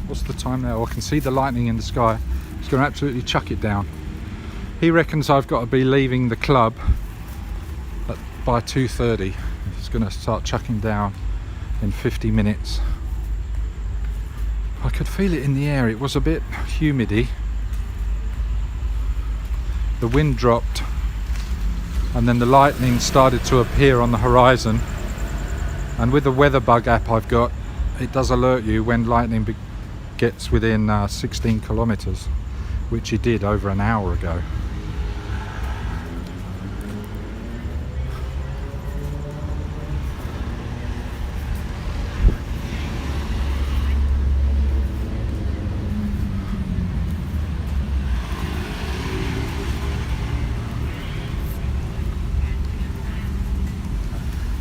What's the time now? I can see the lightning in the sky. It's going to absolutely chuck it down. He reckons I've got to be leaving the club by 2:30. It's going to start chucking down in 50 minutes. I could feel it in the air. It was a bit humidy. The wind dropped and then the lightning started to appear on the horizon, and with the weather bug app I've got, it does alert you when lightning gets within 16 kilometers, which it did over an hour ago.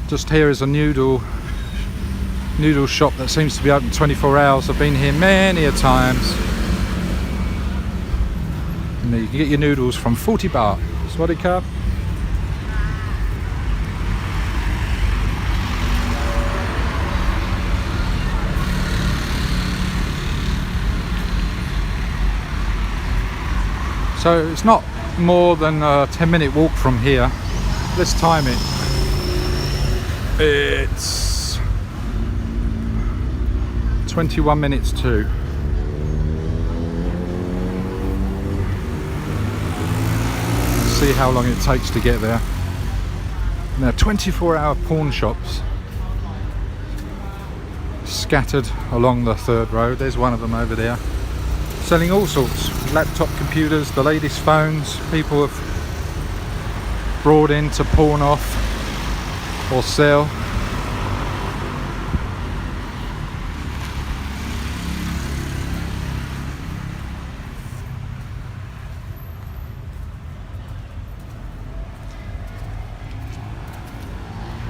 Just here is a noodle shop that seems to be open 24 hours. I've been here many a times. And you can get your noodles from 40 baht. Swaddy Cup. So it's not more than a 10-minute walk from here. Let's time it. It's 21 minutes to. See how long it takes to get there. Now 24-hour pawn shops scattered along the Third Road. There's one of them over there, selling all sorts. Laptop computers, the latest phones. People have brought in to pawn off or sell.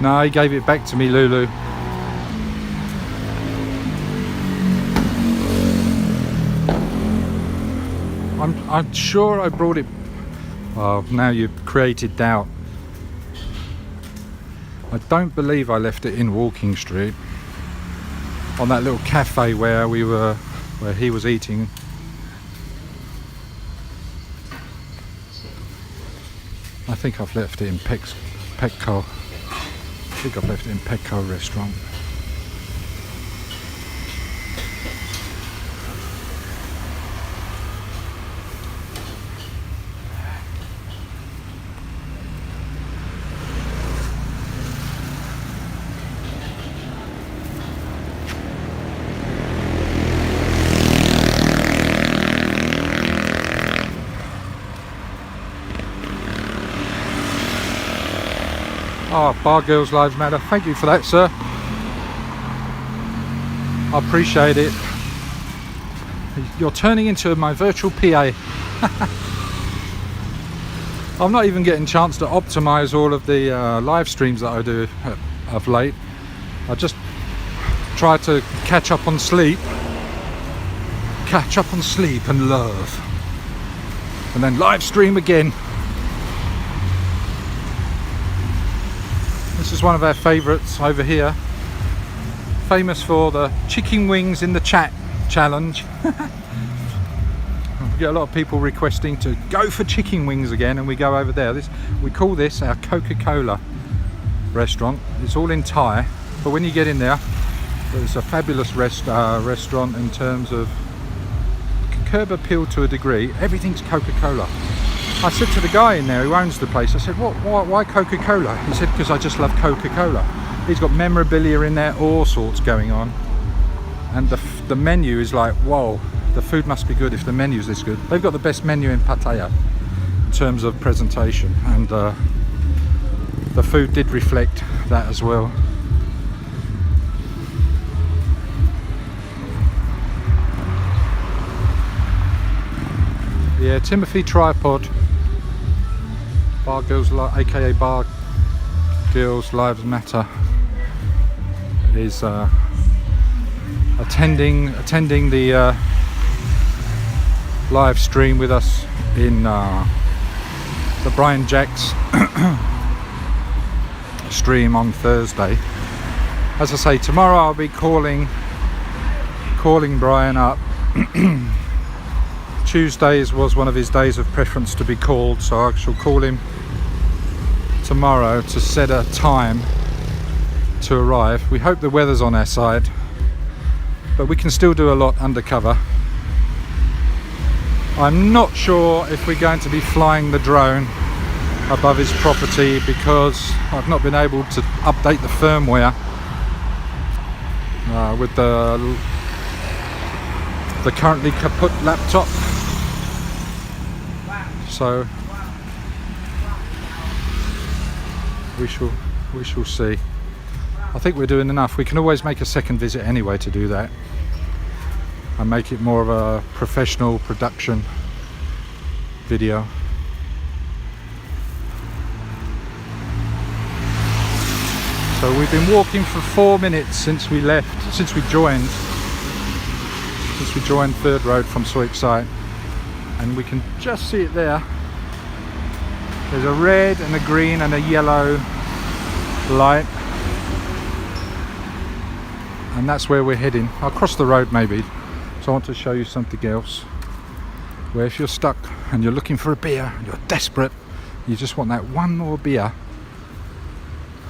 No, he gave it back to me, Lulu. I'm sure I brought it. Oh, now you've created doubt. I don't believe I left it in Walking Street, on that little cafe where he was eating. I think I've left it in Petco. I think I've left it in Petco restaurant. Oh, Bar Girls Lives Matter. Thank you for that, sir. I appreciate it. You're turning into my virtual PA. I'm not even getting a chance to optimize all of the live streams that I do of late. I just try to catch up on sleep and love, and then live stream again. This is one of our favourites over here. Famous for the chicken wings in the chat challenge. We get a lot of people requesting to go for chicken wings again, and we go over there. We call this our Coca-Cola restaurant. It's all in Thai, but when you get in there, it's a fabulous restaurant in terms of curb appeal to a degree. Everything's Coca-Cola. I said to the guy in there who owns the place, I said, why Coca-Cola? He said, because I just love Coca-Cola. He's got memorabilia in there, all sorts going on. And the menu is like, whoa, the food must be good if the menu's this good. They've got the best menu in Pattaya in terms of presentation, and the food did reflect that as well. Yeah, Timothy Tripod, Bar Girls, aka Bar Girls Lives Matter, is attending the live stream with us in the Brian Jacks stream on Thursday. As I say, tomorrow I'll be calling Brian up. Tuesdays was one of his days of preference to be called, so I shall call him tomorrow to set a time to arrive. We hope the weather's on our side, but we can still do a lot undercover. I'm not sure if we're going to be flying the drone above his property, because I've not been able to update the firmware with the currently kaput laptop. So we shall see. I think we're doing enough. We can always make a second visit anyway to do that and make it more of a professional production video. So we've been walking for 4 minutes since we joined Third Road from Soik site, and we can just see it there. There's a red and a green and a yellow light, and that's where we're heading. I'll cross the road maybe. So I want to show you something else, where if you're stuck and you're looking for a beer and you're desperate, you just want that one more beer,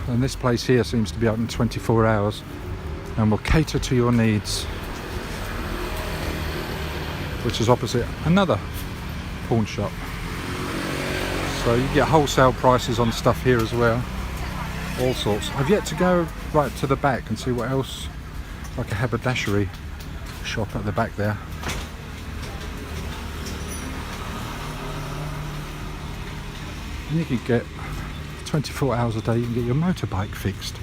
and this place here seems to be open 24 hours and will cater to your needs, which is opposite another pawn shop. So you get wholesale prices on stuff here as well, all sorts. I've yet to go right to the back and see what else, like a haberdashery shop at the back there. And you can get 24 hours a day, you can get your motorbike fixed.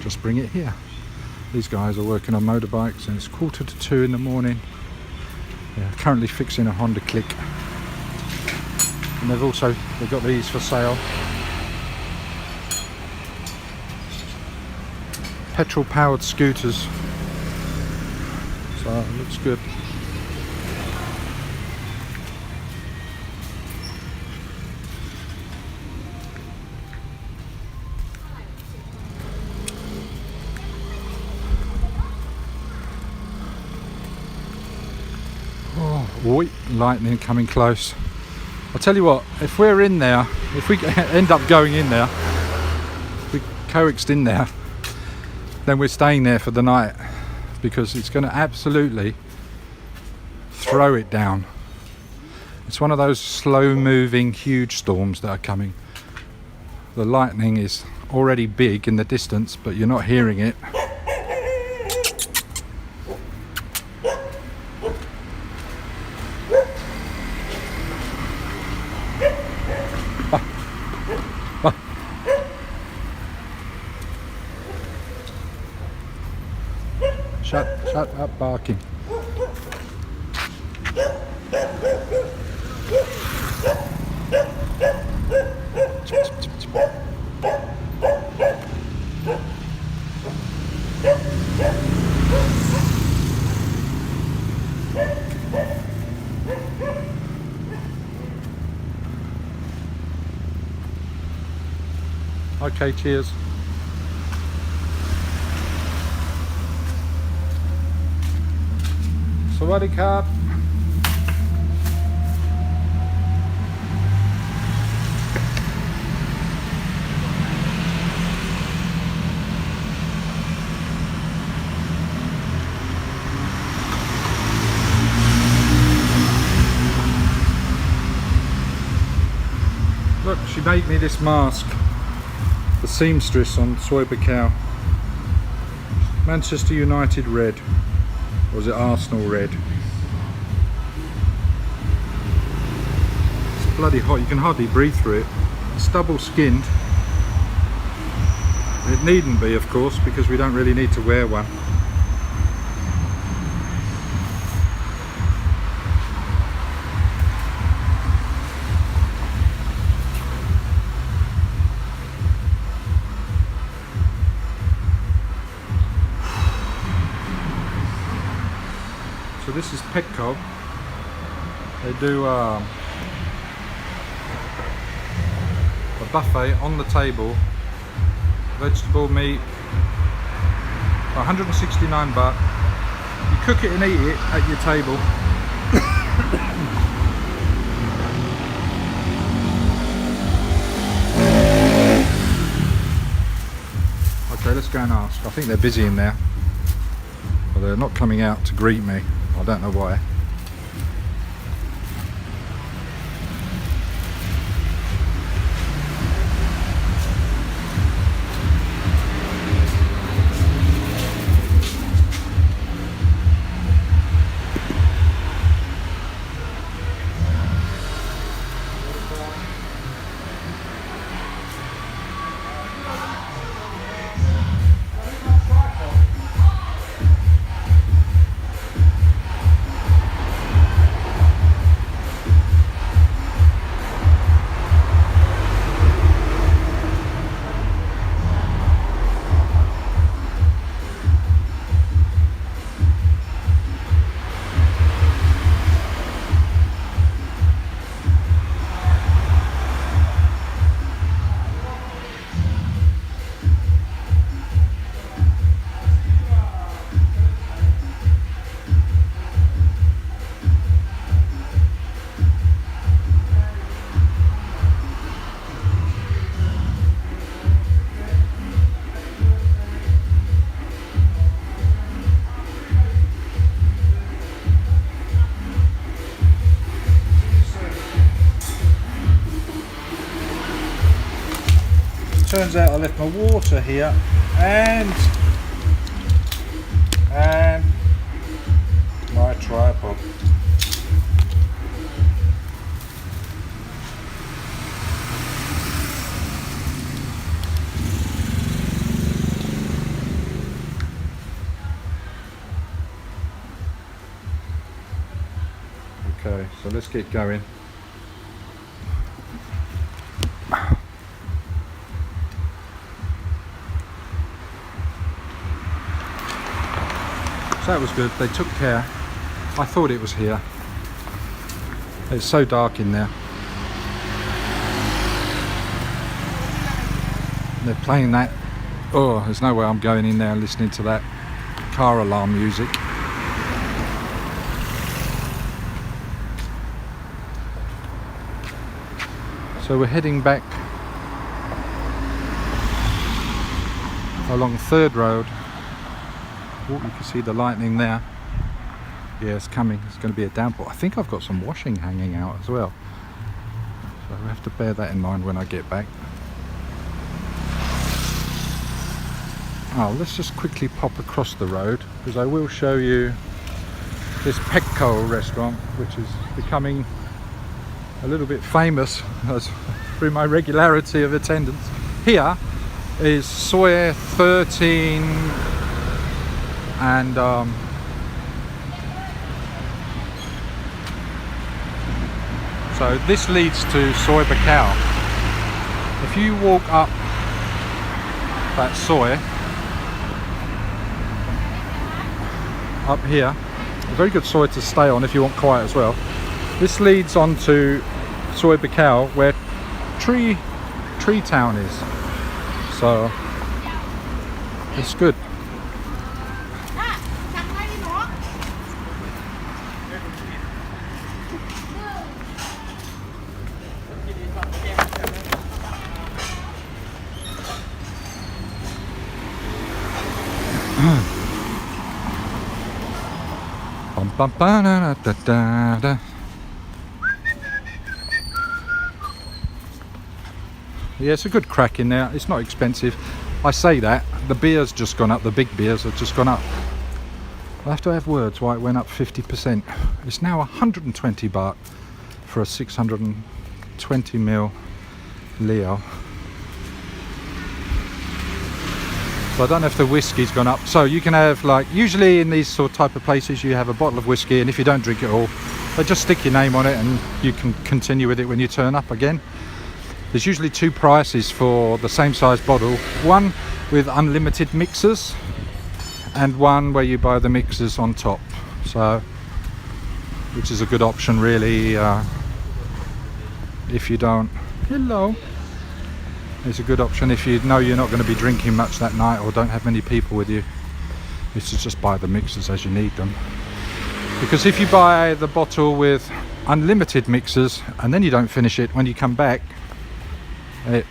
Just bring it here. These guys are working on motorbikes, and it's 1:45 in the morning. Yeah, currently fixing a Honda Click, and they've got these for sale. Petrol powered scooters, so it looks good. Oi, lightning coming close. I'll tell you what, if we're in there, if we end up going in there, if we coaxed in there, then we're staying there for the night, because it's going to absolutely throw it down. It's one of those slow moving huge storms that are coming. The lightning is already big in the distance, but you're not hearing it. Shut up barking. Okay, cheers. Sawadee krap. Look, she made me this mask. The seamstress on soy bacao. Manchester United red. Or was it Arsenal red? It's bloody hot, you can hardly breathe through it. It's double skinned. It needn't be, of course, because we don't really need to wear one. So this is Petco. They do a buffet on the table. Vegetable, meat, 169 baht. You cook it and eat it at your table. Okay, let's go and ask. I think they're busy in there. Well, they're not coming out to greet me. I don't know why. Turns out I left my water here and my tripod. Okay, so let's get going. So that was good, they took care. I thought it was here. It's so dark in there. They're playing that. Oh, there's no way I'm going in there and listening to that car alarm music. So we're heading back along 3rd Road. Oh, you can see the lightning there. Yeah, it's coming. It's going to be a downpour. I think I've got some washing hanging out as well. So we have to bear that in mind when I get back. Oh, let's just quickly pop across the road because I will show you this Petco restaurant, which is becoming a little bit famous through my regularity of attendance. Here is Soy 13 and so this leads to soy bacao. If you walk up that soy up here, a very good soy to stay on if you want quiet as well. This leads on to soy bacao where Tree Town is, so it's good. Bum, bum, ba, da, da, da, da. Yeah, it's a good crack in there. It's not expensive. I say that. The beer's just gone up. The big beers have just gone up. I have to have words why it went up 50%. It's now 120 baht for a 620ml Leo. So I don't know if the whiskey's gone up. So you can have, like, usually in these sort of type of places you have a bottle of whiskey, and if you don't drink it all, they just stick your name on it and you can continue with it when you turn up again. There's usually two prices for the same size bottle. One with unlimited mixers and one where you buy the mixers on top. So, which is a good option really if you don't... Hello! It's a good option if you know you're not going to be drinking much that night or don't have many people with you. It's to just buy the mixers as you need them. Because if you buy the bottle with unlimited mixers and then you don't finish it, when you come back, it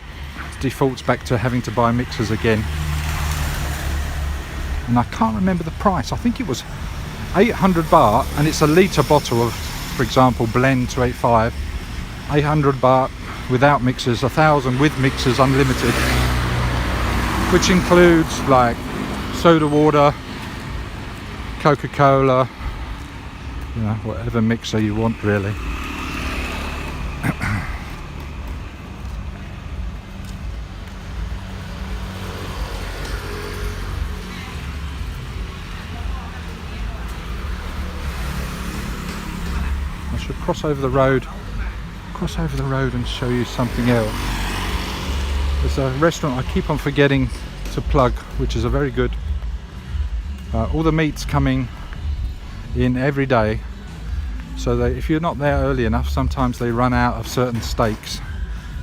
defaults back to having to buy mixers again. And I can't remember the price. I think it was 800 baht, and it's a litre bottle of, for example, blend 285. 800 baht without mixers, 1,000 with mixers, unlimited, which includes like soda water, Coca-Cola, you know, whatever mixer you want really. I should cross over the road and show you something else. There's a restaurant I keep on forgetting to plug, which is a very good, all the meat's coming in every day, so that if you're not there early enough, sometimes they run out of certain steaks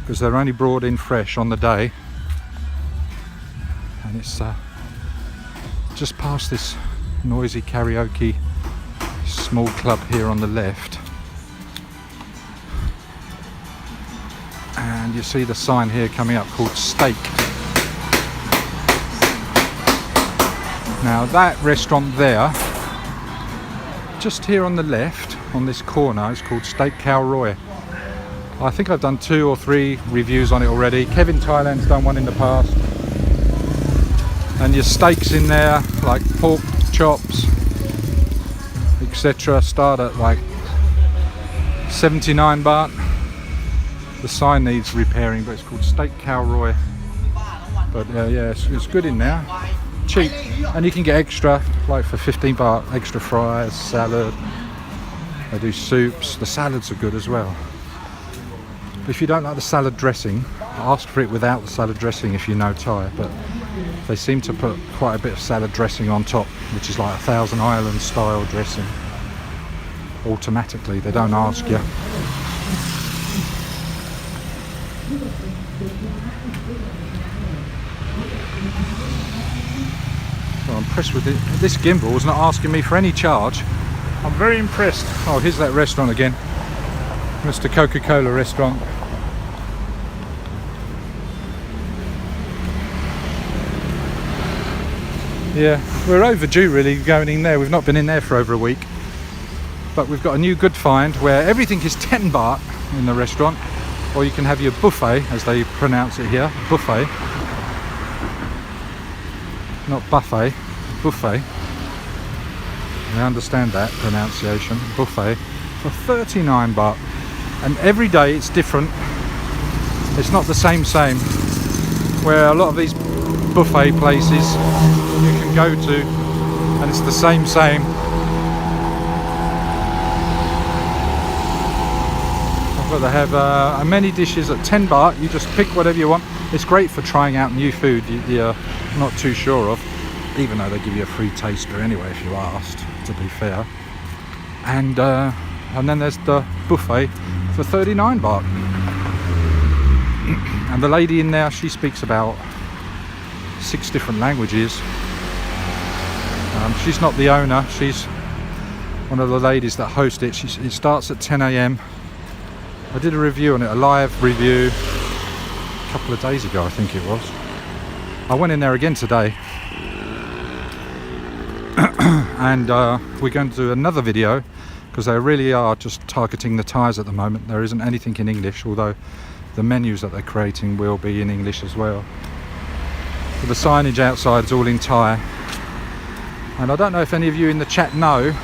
because they're only brought in fresh on the day. And it's just past this noisy karaoke small club here on the left. And you see the sign here coming up called Steak. Now that restaurant there, just here on the left, on this corner, is called Steak Khao Roy. I think I've done 2 or 3 reviews on it already. Kevin Thailand's done one in the past. And your steaks in there, like pork chops, etc., start at like 79 baht. The sign needs repairing, but it's called Steak Khao Roy. But yeah, it's good in there. Cheap, and you can get extra, like for 15 baht, extra fries, salad. They do soups. The salads are good as well. If you don't like the salad dressing, ask for it without the salad dressing if you know Thai. But they seem to put quite a bit of salad dressing on top, which is like a Thousand Islands style dressing. Automatically, they don't ask you. I'm impressed with it. This gimbal is not asking me for any charge. I'm very impressed. Oh, here's that restaurant again. Mr. Coca-Cola restaurant. Yeah, we're overdue really going in there. We've not been in there for over a week. But we've got a new good find where everything is 10 baht in the restaurant. Or you can have your buffet, as they pronounce it here. Buffet. Not buffet, buffet. I understand that pronunciation, buffet, for 39 baht. And every day it's different. It's not the same. Where a lot of these buffet places you can go to and it's the same. But they have many dishes at 10 baht. You just pick whatever you want. It's great for trying out new food you're not too sure of, even though they give you a free taster anyway if you asked, to be fair. And then there's the buffet for 39 baht. And the lady in there, she speaks about 6 different languages. She's not the owner, she's one of the ladies that host it. It starts at 10 AM. I did a review on it, a live review, a couple of days ago I think it was. I went in there again today. and we're going to do another video because they really are just targeting the Thais at the moment. There isn't anything in English, although the menus that they're creating will be in English as well. But the signage outside is all in Thai. And I don't know if any of you in the chat know,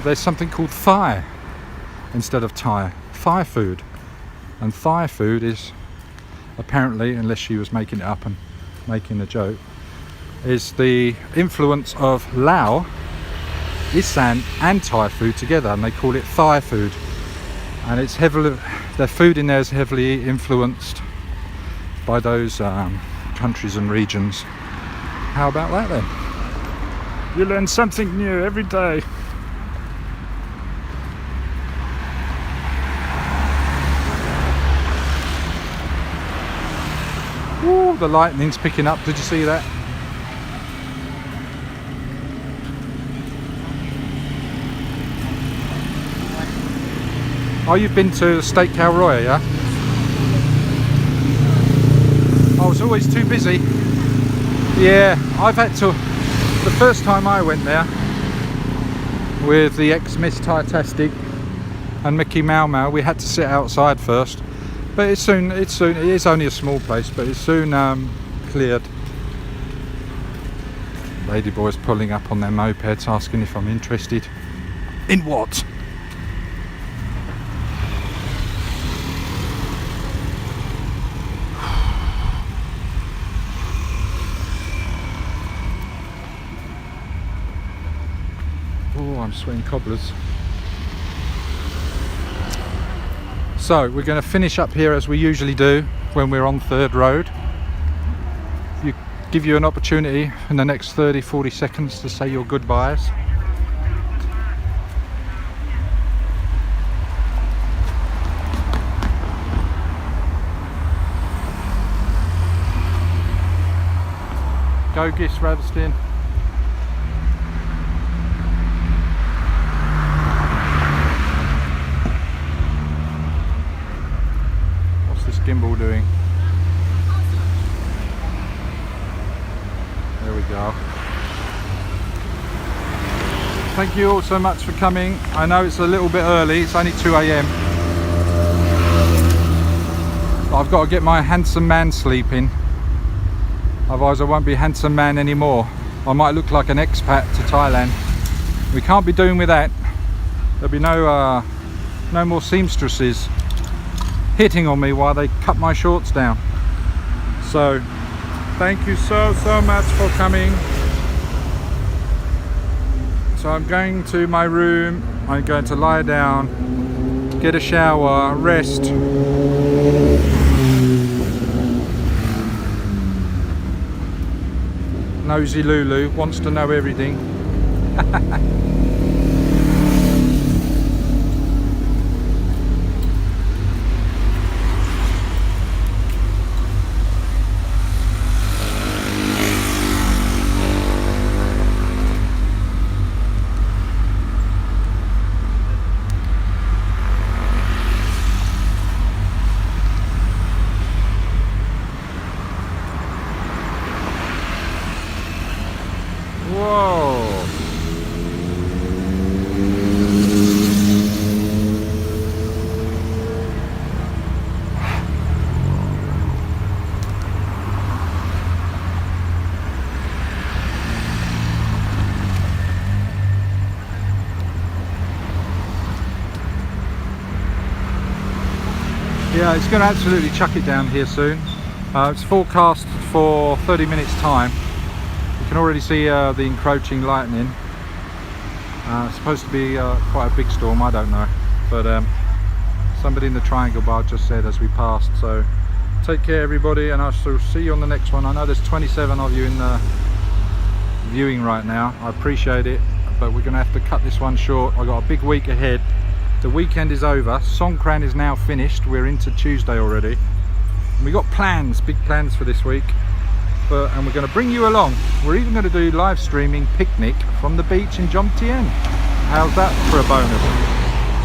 there's something called Thai instead of Thai. Thai food. And Thai food is apparently, unless she was making it up and making a joke, is the influence of Lao, Isan and Thai food together, and they call it Thai food. And it's heavily, their food in there is heavily influenced by those countries and regions. How about that then? You learn something new every day. Ooh, the lightning's picking up. Did you see that? Oh, you've been to Steak Khao Roya, yeah? I was always too busy. Yeah, I've had to. The first time I went there with the ex-Miss Thai Tastic and Mickey Mau Mau, we had to sit outside first. But it is only a small place, but it's soon cleared. Ladyboys pulling up on their mopeds, asking if I'm interested. In what? Oh, I'm sweating cobblers. So we're going to finish up here as we usually do when we're on Third Road. Give you an opportunity in the next 30-40 seconds to say your goodbyes. Go Gis Ratherston. Gimbal doing? There we go. Thank you all so much for coming. I know it's a little bit early, it's only 2 AM. But I've got to get my handsome man sleeping. Otherwise I won't be handsome man anymore. I might look like an expat to Thailand. We can't be doing with that. There'll be no more seamstresses hitting on me while they cut my shorts down. So thank you so much for coming. So I'm going to my room, I'm going to lie down, get a shower, rest. Nosy Lulu wants to know everything. Whoa! Yeah, it's going to absolutely chuck it down here soon. It's forecast for 30 minutes time. You can already see the encroaching lightning. It's supposed to be quite a big storm, I don't know, but somebody in the triangle bar just said as we passed. So take care everybody, and I shall see you on the next one. I know there's 27 of you in the viewing right now. I appreciate it, but we're going to have to cut this one short. I've got a big week ahead. The weekend is over. Songkran is now finished. We're into Tuesday already. And we got plans, big plans for this week. And we're going to bring you along. We're even going to do live streaming picnic from the beach in Jomtien. How's that for a bonus?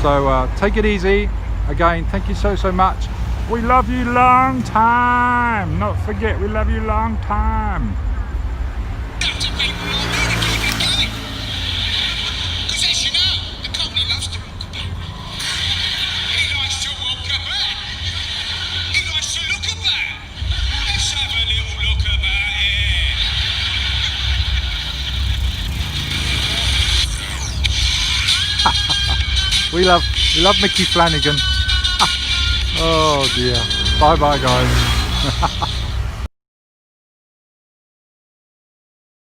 So take it easy. Again, thank you so much. We love you long time. Not forget, we love you long time. We love Mickey Flanagan. Oh dear. Bye bye guys.